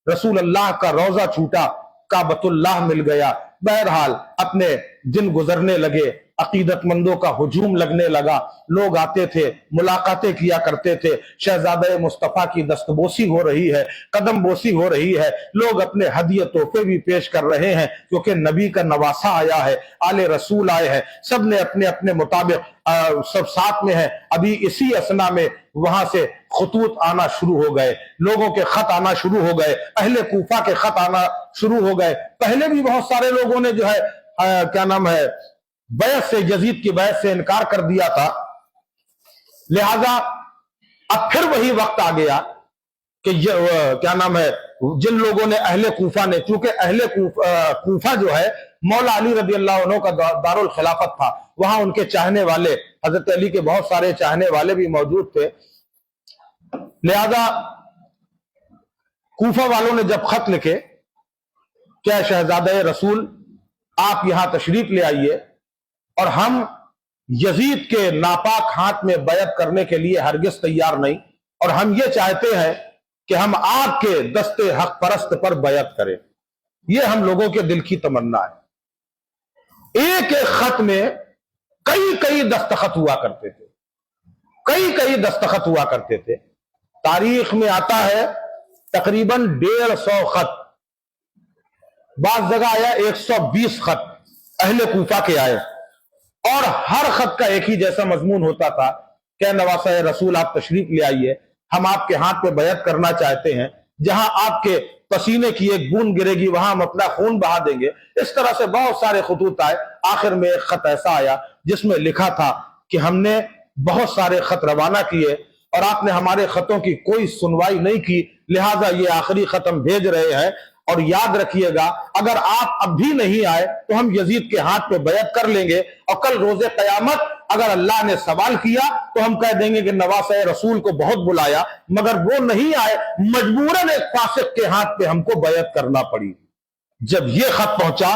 رسول اللہ کا روضہ چھوٹا، کعبۃ اللہ مل گیا۔ بہرحال اپنے دن گزرنے لگے، عقیدت مندوں کا ہجوم لگنے لگا، لوگ آتے تھے، ملاقاتیں کیا کرتے تھے، شہزادہ مصطفیٰ کی دستبوسی ہو رہی ہے، قدم بوسی ہو رہی ہے، لوگ اپنے ہدیہ تحفے بھی پیش کر رہے ہیں کیونکہ نبی کا نواسا آیا ہے، آل رسول آئے ہیں، سب نے اپنے اپنے مطابق سب ساتھ میں ہیں۔ ابھی اسی اثنا میں وہاں سے خطوط آنا شروع ہو گئے، لوگوں کے خط آنا شروع ہو گئے، اہل کوفہ کے خط آنا شروع ہو گئے۔ پہلے بھی بہت سارے لوگوں نے جو ہے کیا نام ہے بیعت سے، یزید کی بیعت سے انکار کر دیا تھا، لہذا اب پھر وہی وقت آ گیا کہ کیا نام ہے جن لوگوں نے اہل کوفہ نے، چونکہ اہل کوفہ جو ہے مولا علی رضی اللہ عنہ کا دارالخلافت تھا، وہاں ان کے چاہنے والے، حضرت علی کے بہت سارے چاہنے والے بھی موجود تھے، لہذا کوفہ والوں نے جب خط لکھے کہ شہزادہ رسول آپ یہاں تشریف لے آئیے، اور ہم یزید کے ناپاک ہاتھ میں بیعت کرنے کے لیے ہرگز تیار نہیں، اور ہم یہ چاہتے ہیں کہ ہم آپ کے دست حق پرست پر بیعت کریں، یہ ہم لوگوں کے دل کی تمنا ہے۔ ایک ایک خط میں کئی دستخط ہوا کرتے تھے، کئی دستخط ہوا کرتے تھے۔ تاریخ میں آتا ہے تقریباً 150 خط، بعض جگہ آیا 120 خط اہل کوفہ کے آئے، اور ہر خط کا ایک ہی جیسا مضمون ہوتا تھا کہ نواسہ رسول آپ تشریف لے آئیے، ہم آپ کے ہاتھ پہ بیعت کرنا چاہتے ہیں، جہاں آپ کے پسینے کی ایک بوند گرے گی وہاں ہم اپنا خون بہا دیں گے۔ اس طرح سے بہت سارے خطوط آئے، آخر میں ایک خط ایسا آیا جس میں لکھا تھا کہ ہم نے بہت سارے خط روانہ کیے اور آپ نے ہمارے خطوں کی کوئی سنوائی نہیں کی، لہٰذا یہ آخری خط ہم بھیج رہے ہیں، اور یاد رکھیے گا اگر آپ اب بھی نہیں آئے تو ہم یزید کے ہاتھ پہ بیعت کر لیں گے، اور کل روز قیامت اگر اللہ نے سوال کیا تو ہم کہہ دیں گے کہ نواسہ رسول کو بہت بلایا مگر وہ نہیں آئے، مجبوراً ایک فاسق کے ہاتھ پہ ہم کو بیعت کرنا پڑی۔ جب یہ خط پہنچا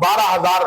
12,000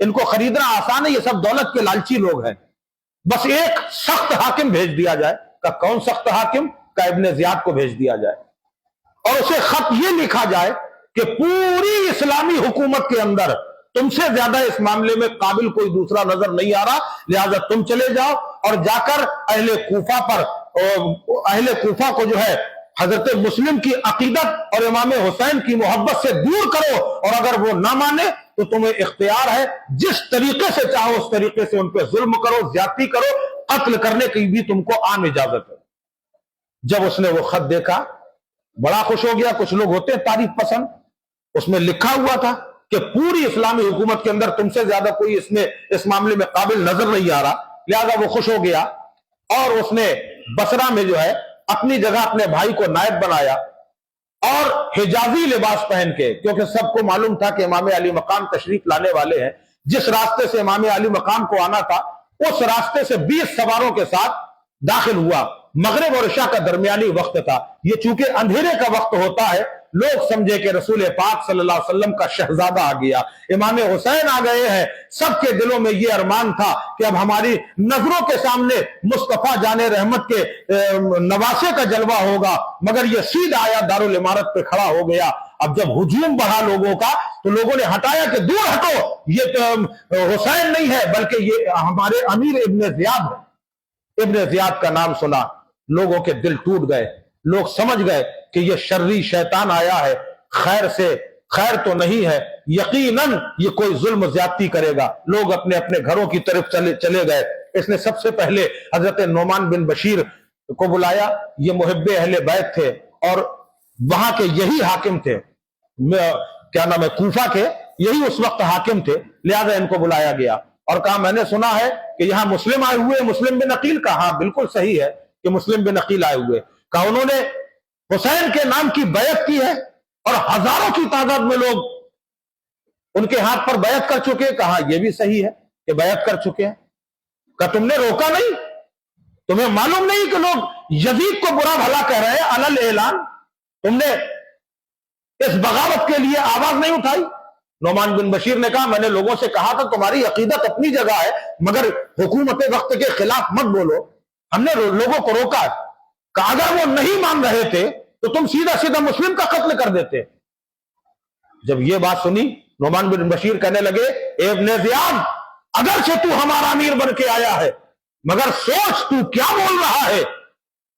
ان کو خریدنا آسان ہے، یہ سب دولت کے لالچی لوگ ہیں، بس ایک سخت حاکم بھیج دیا جائے۔ کہ کون سخت حاکم؟ کہ ابن زیاد کو بھیج دیا جائے اور اسے خط یہ لکھا جائے کہ پوری اسلامی حکومت کے اندر تم سے زیادہ اس معاملے میں قابل کوئی دوسرا نظر نہیں آ رہا، لہذا تم چلے جاؤ اور جا کر اہل کوفہ کو جو ہے حضرت مسلم کی عقیدت اور امام حسین کی محبت سے دور کرو، اور اگر وہ نہ مانے تو تمہیں اختیار ہے جس طریقے سے چاہو اس طریقے سے ان پہ ظلم کرو، زیادتی کرو، قتل کرنے کی بھی تم کو عام اجازت ہے۔ جب اس نے وہ خط دیکھا بڑا خوش ہو گیا۔ کچھ لوگ ہوتے ہیں تعریف پسند، اس میں لکھا ہوا تھا کہ پوری اسلامی حکومت کے اندر تم سے زیادہ کوئی اس معاملے میں قابل نظر نہیں آ رہا، لہذا وہ خوش ہو گیا اور اس نے بصرہ میں جو ہے اپنی جگہ اپنے بھائی کو نائب بنایا اور حجازی لباس پہن کے، کیونکہ سب کو معلوم تھا کہ امام علی مقام تشریف لانے والے ہیں، جس راستے سے امام علی مقام کو آنا تھا اس راستے سے 20 سواروں کے ساتھ داخل ہوا۔ مغرب اور عشاء کا درمیانی وقت تھا، یہ چونکہ اندھیرے کا وقت ہوتا ہے، لوگ سمجھے کہ رسول پاک صلی اللہ علیہ وسلم کا شہزادہ آ گیا، امام حسین آ گئے ہیں۔ سب کے دلوں میں یہ ارمان تھا کہ اب ہماری نظروں کے سامنے مصطفیٰ جان رحمت کے نواسے کا جلوہ ہوگا، مگر یہ سیدھا آیا دارالامارت پہ کھڑا ہو گیا۔ اب جب ہجوم بڑھا لوگوں کا تو لوگوں نے ہٹایا کہ دور ہٹو، یہ تو حسین نہیں ہے بلکہ یہ ہمارے امیر ابن زیاد ہے۔ ابن زیاد کا نام سنا لوگوں کے دل ٹوٹ گئے، لوگ سمجھ گئے کہ یہ شرری شیطان آیا ہے، خیر تو نہیں ہے، یقیناً یہ کوئی ظلم زیادتی کرے گا۔ لوگ اپنے اپنے گھروں کی طرف چلے گئے۔ اس نے سب سے پہلے حضرت نعمان بن بشیر کو بلایا، یہ محب اہل بیت تھے اور وہاں کے یہی حاکم تھے، کیا نام ہے، کوفہ کے یہی اس وقت حاکم تھے، لہذا ان کو بلایا گیا اور کہا میں نے سنا ہے کہ یہاں مسلم آئے ہوئے، مسلم بن عقیل کا۔ ہاں بالکل صحیح ہے کہ مسلم بن عقیل آئے ہوئے۔ کہا انہوں نے حسین کے نام کی بیعت کی ہے اور ہزاروں کی تعداد میں لوگ ان کے ہاتھ پر بیعت کر چکے۔ کہا یہ بھی صحیح ہے کہ بیعت کر چکے ہیں۔ کہا تم نے روکا نہیں؟ تمہیں معلوم نہیں کہ لوگ یزید کو برا بھلا کہہ رہے ہیں علل اعلان؟ تم نے اس بغاوت کے لیے آواز نہیں اٹھائی؟ نعمان بن بشیر نے کہا میں نے لوگوں سے کہا تھا تمہاری عقیدت اپنی جگہ ہے مگر حکومت وقت کے خلاف مت بولو، ہم نے لوگوں کو روکا کہ اگر وہ نہیں مان رہے تھے تو تم سیدھا سیدھا مسلم کا قتل کر دیتے۔ جب یہ بات سنی نعمان بن بشیر کہنے لگے اے ابن زیاد، اگرچہ تو ہمارا امیر بن کے آیا ہے مگر سوچ تو کیا بول رہا ہے؟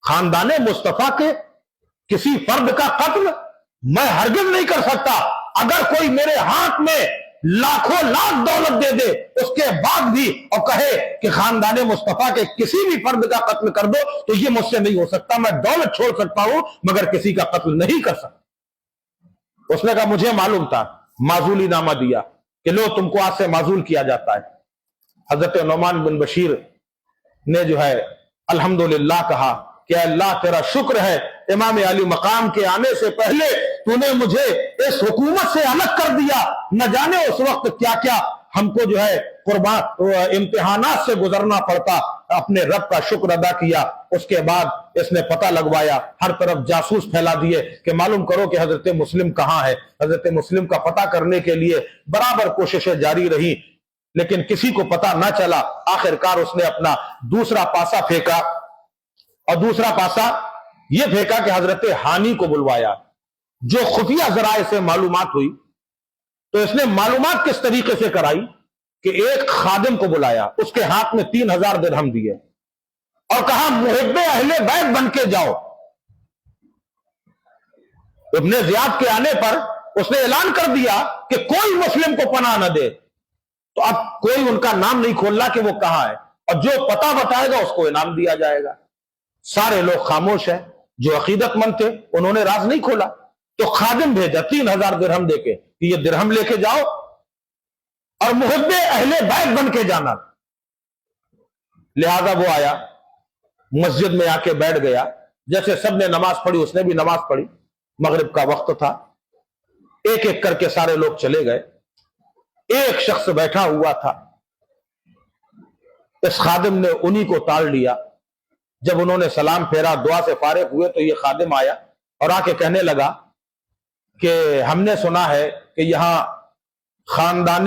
خاندان مصطفیٰ کے کسی فرد کا قتل میں ہرگز نہیں کر سکتا۔ اگر کوئی میرے ہاتھ میں لاکھوں لاکھ دولت دے دے اس کے بعد بھی اور کہے کہ خاندان مصطفیٰ کے کسی بھی فرد کا قتل کر دو تو یہ مجھ سے نہیں ہو سکتا، میں دولت چھوڑ سکتا ہوں مگر کسی کا قتل نہیں کر سکتا۔ اس نے کہا مجھے معلوم تھا، معزولی نامہ دیا کہ لو تم کو آج سے معزول کیا جاتا ہے۔ حضرت نعمان بن بشیر نے جو ہے الحمدللہ کہا کہ اللہ تیرا شکر ہے امام علی مقام کے آنے سے پہلے تو نے مجھے اس حکومت سے الگ کر دیا، نہ جانے اس وقت کیا کیا ہم کو جو ہے امتحانات سے گزرنا پڑتا۔ اپنے رب کا شکر ادا کیا۔ اس کے بعد اس نے پتہ لگوایا، ہر طرف جاسوس پھیلا دیے کہ معلوم کرو کہ حضرت مسلم کہاں ہے۔ حضرت مسلم کا پتہ کرنے کے لیے برابر کوششیں جاری رہی لیکن کسی کو پتہ نہ چلا۔ آخر کار اس نے اپنا دوسرا پاسا پھینکا اور دوسرا پاسا یہ پھینکا کہ حضرت ہانی کو بلوایا جو خفیہ ذرائع سے معلومات ہوئی۔ تو اس نے معلومات کس طریقے سے کرائی کہ ایک خادم کو بلایا، اس کے ہاتھ میں 3000 درہم دیے اور کہا محب اہل بیت بن کے جاؤ۔ ابن زیاد کے آنے پر اس نے اعلان کر دیا کہ کوئی مسلم کو پناہ نہ دے۔ تو اب کوئی ان کا نام نہیں کھولنا کہ وہ کہاں ہے، اور جو پتہ بتائے گا اس کو انعام دیا جائے گا۔ سارے لوگ خاموش ہیں، جو عقیدت مند تھے انہوں نے راز نہیں کھولا۔ تو خادم بھیجا 3000 درہم دے کے کہ یہ درہم لے کے جاؤ اور محب اہل بیت بن کے جانا۔ لہذا وہ آیا، مسجد میں آ کے بیٹھ گیا، جیسے سب نے نماز پڑھی اس نے بھی نماز پڑھی۔ مغرب کا وقت تھا، ایک ایک کر کے سارے لوگ چلے گئے، ایک شخص بیٹھا ہوا تھا۔ اس خادم نے انہی کو تال لیا۔ جب انہوں نے سلام پھیرا، دعا سے فارغ ہوئے تو یہ خادم آیا اور آ کے کہنے لگا کہ ہم نے سنا ہے کہ یہاں خاندان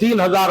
3000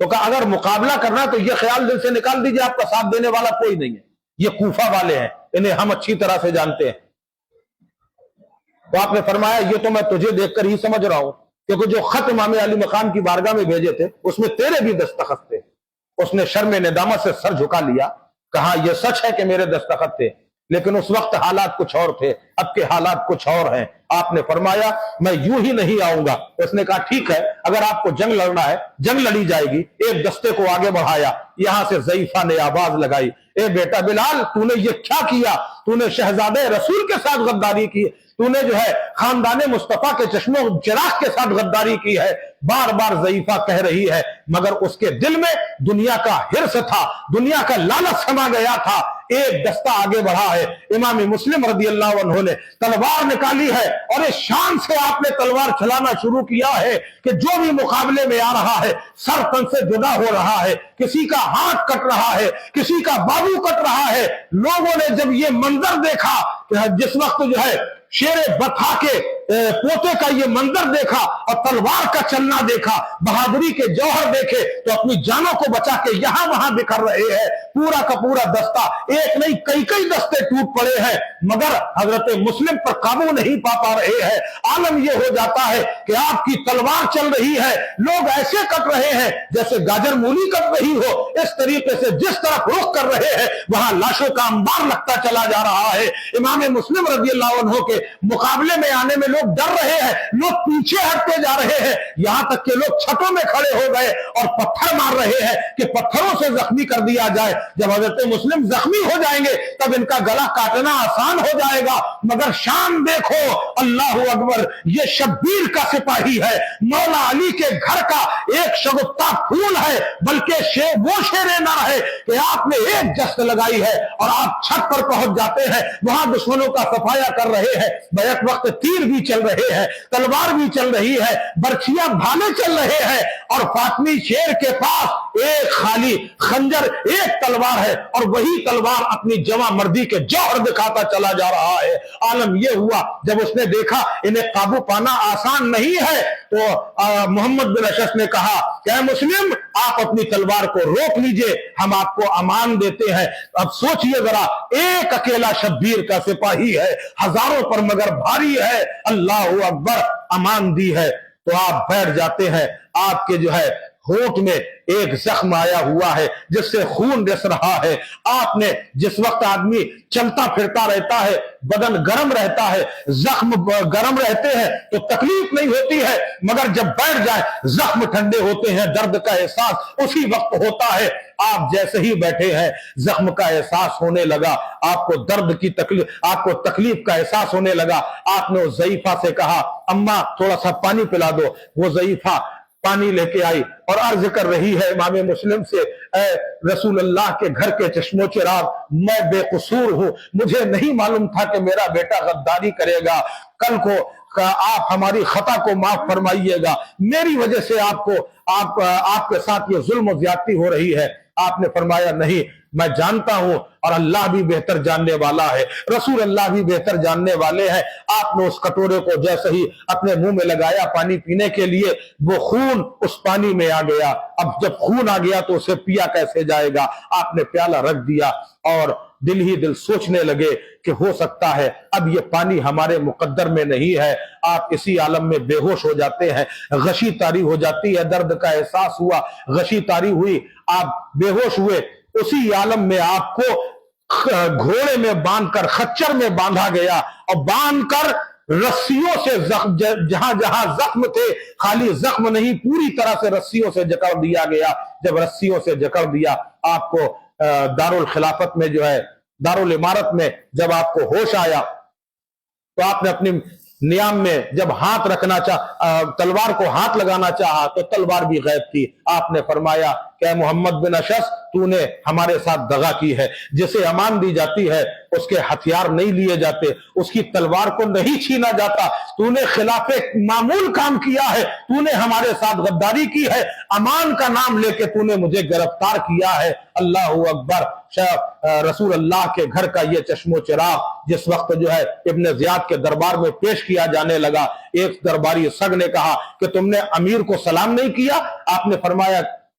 تو کہا اگر مقابلہ کرنا تو یہ خیال دل سے نکال دیجئے آپ کا ساتھ دینے والا کوئی نہیں ہے، یہ کوفہ والے ہیں، انہیں ہم اچھی طرح سے جانتے ہیں۔ تو آپ نے فرمایا یہ تو میں تجھے دیکھ کر ہی سمجھ رہا ہوں، کیونکہ جو خط امام علی مقام کی بارگاہ میں بھیجے تھے اس میں تیرے بھی دستخط تھے۔ اس نے شرم ندامت سے سر جھکا لیا، کہا یہ سچ ہے کہ میرے دستخط تھے، لیکن اس وقت حالات کچھ اور تھے، اب کے حالات کچھ اور ہیں۔ آپ نے فرمایا میں یوں ہی نہیں آؤں گا۔ اس نے کہا ٹھیک ہے، اگر آپ کو جنگ لڑنا ہے جنگ لڑی جائے گی۔ ایک دستے کو آگے بڑھایا، یہاں سے ضعیفہ نے آواز لگائی، اے بیٹا بلال تو نے یہ کیا کیا؟ تو نے شہزادے رسول کے ساتھ غداری کی، تو نے جو ہے خاندان مصطفیٰ کے چشم و چراغ کے ساتھ غداری کی ہے۔ بار بار ضعیفہ کہہ رہی ہے، مگر اس کے دل میں دنیا کا حرص تھا، دنیا کا لالچ سما گیا تھا۔ ایک دستہ آگے بڑھا ہے، امام مسلم رضی اللہ عنہ نے تلوار نکالی ہے اور اس شان سے آپ نے تلوار چلانا شروع کیا ہے کہ جو بھی مقابلے میں آ رہا ہے سر تن سے جدا ہو رہا ہے، کسی کا ہاتھ کٹ رہا ہے، کسی کا بازو کٹ رہا ہے۔ لوگوں نے جب یہ منظر دیکھا کہ جس وقت جو ہے شیر بطحا کے پوتے کا یہ منظر دیکھا اور تلوار کا چلنا دیکھا، بہادری کے جوہر دیکھے، تو اپنی جانوں کو بچا کے یہاں وہاں بکھر رہے ہیں۔ پورا کا پورا دستہ، ایک نہیں کئی دستے ٹوٹ پڑے ہیں، مگر حضرت مسلم پر قابو نہیں پا رہے ہیں۔ عالم یہ ہو جاتا ہے کہ آپ کی تلوار چل رہی ہے، لوگ ایسے کٹ رہے ہیں جیسے گاجر مولی کٹ رہی ہو۔ اس طریقے سے جس طرف رخ کر رہے ہیں وہاں لاشوں کا انبار لگتا چلا جا رہا ہے۔ امام مسلم رضی اللہ عنہ کے مقابلے میں آنے میں لوگ ڈر رہے ہیں، لوگ پیچھے ہٹتے جا رہے ہیں، یہاں تک کہ لوگ چھتوں میں کھڑے ہو گئے اور پتھر مار رہے ہیں کہ پتھروں سے زخمی کر دیا جائے۔ جب حضرت مسلم زخمی ہو جائیں گے تب ان کا گلا کاٹنا آسان ہو جائے گا، مگر شان دیکھو، اللہ اکبر، یہ شبیر کا سپاہی ہے، مولا علی کے گھر کا ایک شگفتہ پھول ہے، بلکہ وہ شیر نر ہے کہ آپ نے ایک جست لگائی ہے اور آپ چھت پر پہنچ جاتے ہیں، وہاں دشمنوں کا صفایا کر رہے ہیں، بیک وقت تیر بھی چل رہے ہیں، تلوار بھی چل رہی ہے، برچھیاں بھالے چل رہے ہیں، اور فاطمی شیر کے پاس ایک خالی خنجر، ایک تلوار ہے، اور وہی تلوار اپنی جواں مردی کے جوہر دکھاتا چلا جا رہا ہے۔ عالم یہ ہوا جب اس نے دیکھا انہیں قابو پانا آسان نہیں ہے، تو محمد بن اشعث نے کہا کہ اے مسلم آپ اپنی تلوار کو روک لیجئے، ہم آپ کو امان دیتے ہیں۔ اب سوچئے ذرا، ایک اکیلا شبیر کا سپاہی ہے، ہزاروں پر مگر بھاری ہے، اللہ اکبر، امان دی ہے۔ تو آپ بیٹھ جاتے ہیں، آپ کے جو ہے ہونٹ میں ایک زخم آیا ہوا ہے جس سے خون رس رہا ہے۔ آپ نے جس وقت آدمی چلتا پھرتا رہتا ہے، بدن گرم رہتا ہے، زخم گرم رہتے ہیں تو تکلیف نہیں ہوتی ہے، مگر جب بیٹھ جائے زخم ٹھنڈے ہوتے ہیں، درد کا احساس اسی وقت ہوتا ہے۔ آپ جیسے ہی بیٹھے ہیں زخم کا احساس ہونے لگا، آپ کو درد کی تکلیف، آپ کو تکلیف کا احساس ہونے لگا۔ آپ نے اس ضعیفہ سے کہا اماں تھوڑا سا پانی پلا دو۔ وہ ضعیفہ پانی لے کے آئی اور عرض کر رہی ہے امام مسلم سے، اے رسول اللہ کے گھر کے چشم و چراغ، میں بے قصور ہوں، مجھے نہیں معلوم تھا کہ میرا بیٹا غداری کرے گا، کل کو آپ ہماری خطا کو معاف فرمائیے گا، میری وجہ سے آپ کے ساتھ یہ ظلم و زیادتی ہو رہی ہے۔ آپ نے فرمایا نہیں، میں جانتا ہوں اور اللہ بھی بہتر جاننے والا ہے، رسول اللہ بھی بہتر جاننے والے ہیں۔ آپ نے اس کٹورے کو جیسے ہی اپنے منہ میں لگایا پانی پینے کے لیے، وہ خون اس پانی میں آ گیا۔ اب جب خون آ گیا تو اسے پیا کیسے جائے گا؟ آپ نے پیالہ رکھ دیا اور دل ہی دل سوچنے لگے کہ ہو سکتا ہے اب یہ پانی ہمارے مقدر میں نہیں ہے۔ آپ اسی عالم میں بے ہوش ہو جاتے ہیں، غشی طاری ہو جاتی ہے، درد کا احساس ہوا، غشی طاری ہوئی، آپ بے ہوش ہوئے۔ اسی عالم میں آپ کو گھوڑے میں باندھ کر خچر میں باندھا گیا اور باندھ کر رسیوں سے جہاں جہاں زخم تھے، خالی زخم نہیں پوری طرح سے رسیوں سے جکڑ دیا گیا۔ جب رسیوں سے جکڑ دیا، آپ کو دارالخلافت میں جو ہے دارالامارت میں جب آپ کو ہوش آیا تو آپ نے اپنی نیام میں جب ہاتھ رکھنا تلوار کو ہاتھ لگانا چاہا تو تلوار بھی غائب تھی۔ آپ نے فرمایا کہ اے محمد بن اشعث تو نے ہمارے ساتھ دغا کی ہے، جسے امان دی جاتی ہے اس کے ہتھیار نہیں لیے جاتے، اس کی تلوار کو نہیں چھینا جاتا، تو نے خلاف معمول کام کیا ہے، تو نے ہمارے ساتھ غداری کی ہے، امان کا نام لے کے تو نے مجھے گرفتار کیا ہے۔ اللہ اکبر۔ رسول اللہ کے گھر کا یہ چشم و چراغ جس وقت جو ہے ابن زیاد کے دربار میں پیش کیا جانے لگا، ایک درباری سگ نے کہا کہ تم نے امیر کو سلام نہیں کیا؟ آپ نے فرمایا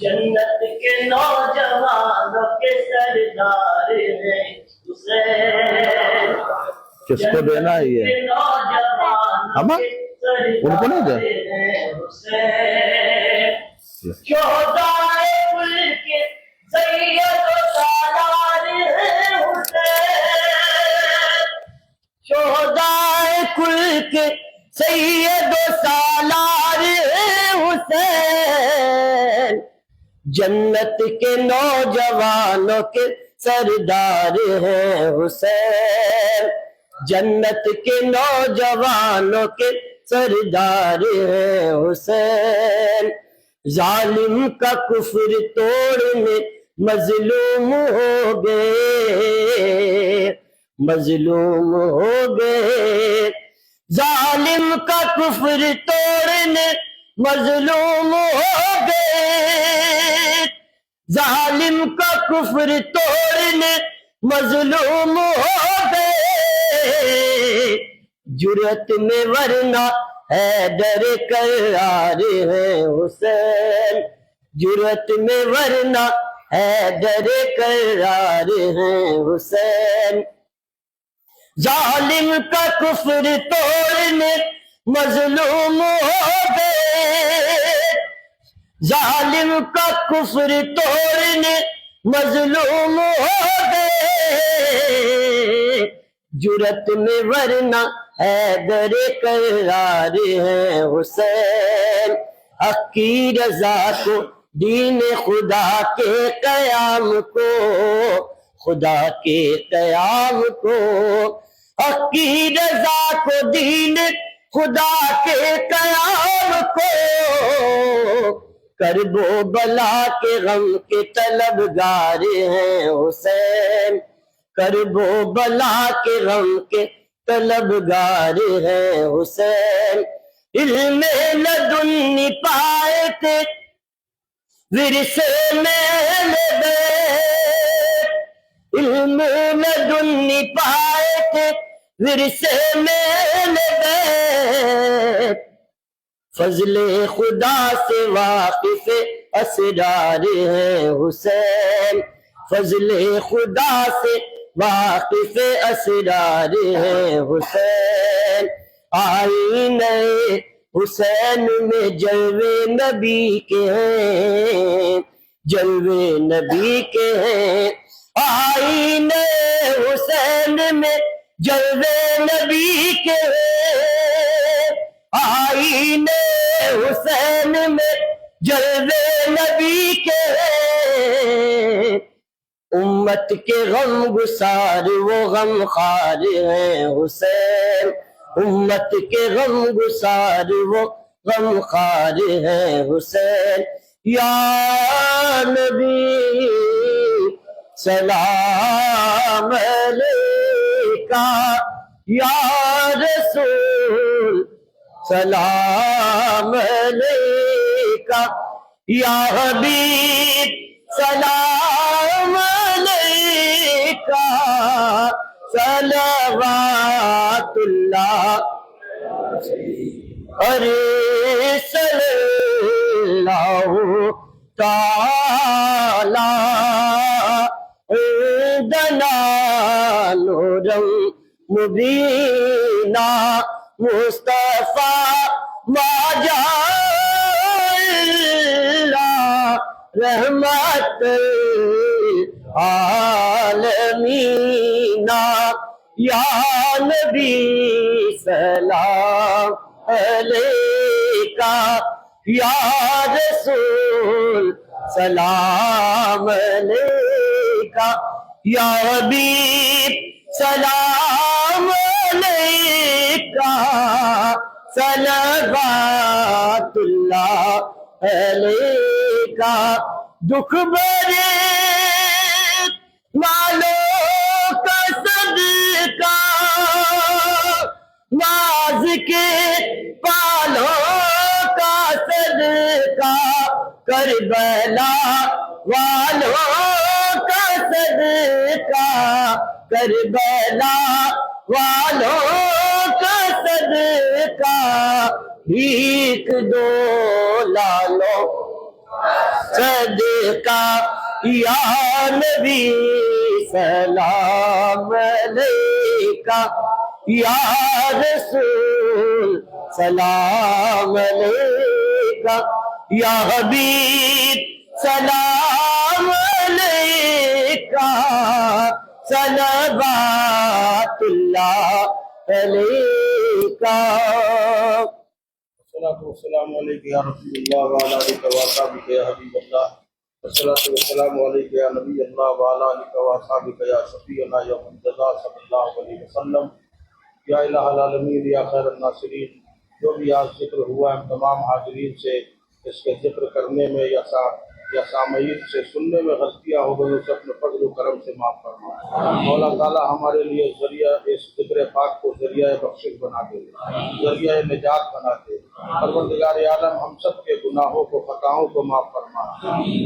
جنت کے نوجوانوں کے سردار ہیں حسین، کس کو دینا ہے یہ؟ نوجوانوں کے ان کو نہیں دے؟ حسین، شہدائے ملک کے سید و سالار ہیں حسین، شہدائے کل کے سید و سالار ہیں حسین، جنت کے نوجوانوں کے سردار ہیں حسین، جنت کے نوجوانوں کے سردار ہیں حسین، ظالم کا کفر توڑنے مظلوم ہو گئے، مظلوم ہو گئے، ظالم کا کفر توڑنے مظلوم ہو گئے، ظالم کا کفر توڑنے مظلوم ہو گئے، جرأت میں ورنہ حیدر کرار ہے حسین، جرأت میں ورنہ حیدر کرار ہے حسین، ظالم کا کفر توڑنے مظلوم ہو گئے، ظالم کا کفر توڑنے مظلوم ہو گئے، جرأت میں ورنہ حیدر کرار ہے حسین، حق کی رضا کو دین خدا کے قیام کو، خدا کے قیام کو، حق کی رضا کو دین خدا کے قیام کو، کرب و بلا کے غم کے طلبگار ہیں حسین، کرب و بلا کے غم کے طلبگار ہیں حسین، علم لدنی پائے تھے ورثے میں اہل بیت، علم لدنی پائے تھے ورثے میں اہل بیت، فضل خدا سے واقف اسرار ہیں حسین، فضل خدا سے واقف اسرار ہیں حسین، آئینہ حسین میں جلوے نبی کے ہیں، جلوے نبی کے ہیں، آئینہ حسین میں جلوے نبی کے ہیں، آئینہ حسین میں جلوے نبی کے ہیں، امت کے غم گسار وہ غم خوار ہیں حسین، امت کے غم گسار وہ غم خوار ہیں حسین، یا نبی سلام علیکہ، یا رسول سلام علیکہ، یا حبیب سلام علیکہ، صلوات اللہ ارے صلی اللہ تعالی عندنا نورم مبینہ مصطفیٰ ما جعل رحمت العالمین، یا نبی سلام علیکہ، یا رسول سلام علیکہ، یا حبیب سلام علیکہ، صلوات اللہ علیکہ، دکھ بھرے مالوں کا صدقہ، ناز کے پالوں کا صدقہ، کربلا والوں کا صدقہ، کربلا والوں کا صدقہ، ایک دو لالوں صدقہ یا نبی سلام علیکہ یا رسول سلام علیکہ یا حبیب سلام علیکہ صلوات اللہ علیکہ والصلاة والسلام علیکہ یا رسول اللہ وعلی آلہ وصحبہ یا حبیب اللہ والصلاة والسلام علیکہ یا نبی اللہ وعلی آلہ وصحبہ یا شفیعنا یوم الجزاء صلی اللہ علیہ وسلم یا الہ العالمین یا خیر الناصرین. جو بھی آج ذکر ہوا ہے تمام حاضرین سے اس کے ذکر کرنے میں یا سامعین سے سننے میں غلطیاں ہو گئی اسے اپنے فضل و کرم سے معاف فرما. مولا تعالیٰ ہمارے لیے ذریعہ اس ذکر پاک کو ذریعہ بخشش بنا دے, ذریعہ نجات بنا دے. پروردگار عالم ہم سب کے گناہوں کو خطاؤں کو معاف فرما,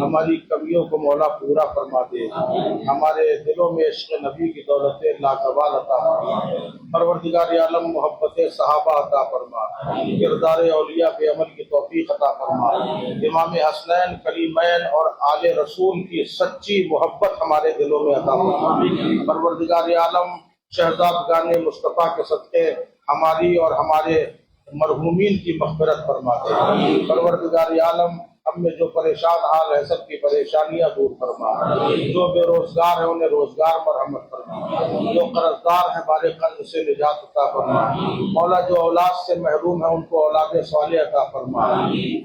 ہماری کمیوں کو مولا پورا فرما دے. ہمارے دلوں میں عشق نبی کی دولت لاکبال عطا فرما. پروردگار عالم محبت صحابہ عطا فرما, کردار اولیاء پہ عمل کی توفیق عطا فرما. امام حسنین کلیمین اور آل رسول کی سچی محبت ہمارے دلوں میں عطا فرما. پروردگار عالم شہزادگان مصطفیٰ کے صدقے ہماری اور ہمارے مرحومین کی مغفرت فرما دے. پروردگار عالم ہم میں جو پریشان حال ہے سب کی پریشانیاں دور فرما. جو بے روزگار ہیں انہیں روزگار مرحمت فرما. جو قرضدار ہیں بارے قرض سے نجات عطا فرما. مولا جو اولاد سے محروم ہیں ان کو اولاد صالح عطا فرما.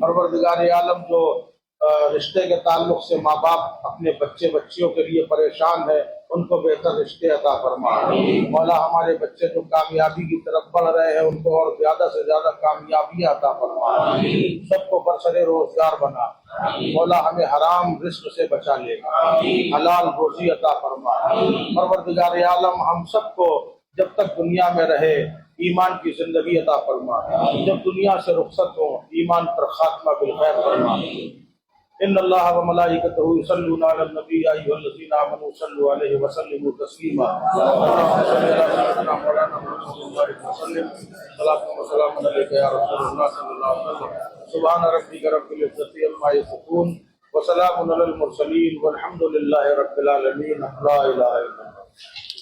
پروردگار عالم جو رشتے کے تعلق سے ماں باپ اپنے بچے بچیوں کے لیے پریشان ہے ان کو بہتر رشتے عطا فرما. مولا ہمارے بچے جو کامیابی کی طرف بڑھ رہے ہیں ان کو اور زیادہ سے زیادہ کامیابیاں عطا فرما. سب کو برسر روزگار بنا. مولا ہمیں حرام رزق سے بچا لے, حلال روزی عطا فرما. پروردگار عالم ہم سب کو جب تک دنیا میں رہے ایمان کی زندگی عطا فرما. جب دنیا سے رخصت ہو ایمان پر خاتمہ بالخیر فرما. ان اللہ وملائکتہ یصلون علی النبی یا ایھا الذین آمنوا صلوا علیہ وسلموا تسلیما. صلاۃ و سلام علیک یا رسول اللہ صلی اللہ علیہ وسلم. سبحان ربک رب العزۃ عما یصفون وسلام علی المرسلین والحمد للہ رب العالمین. لا الہ الا اللہ.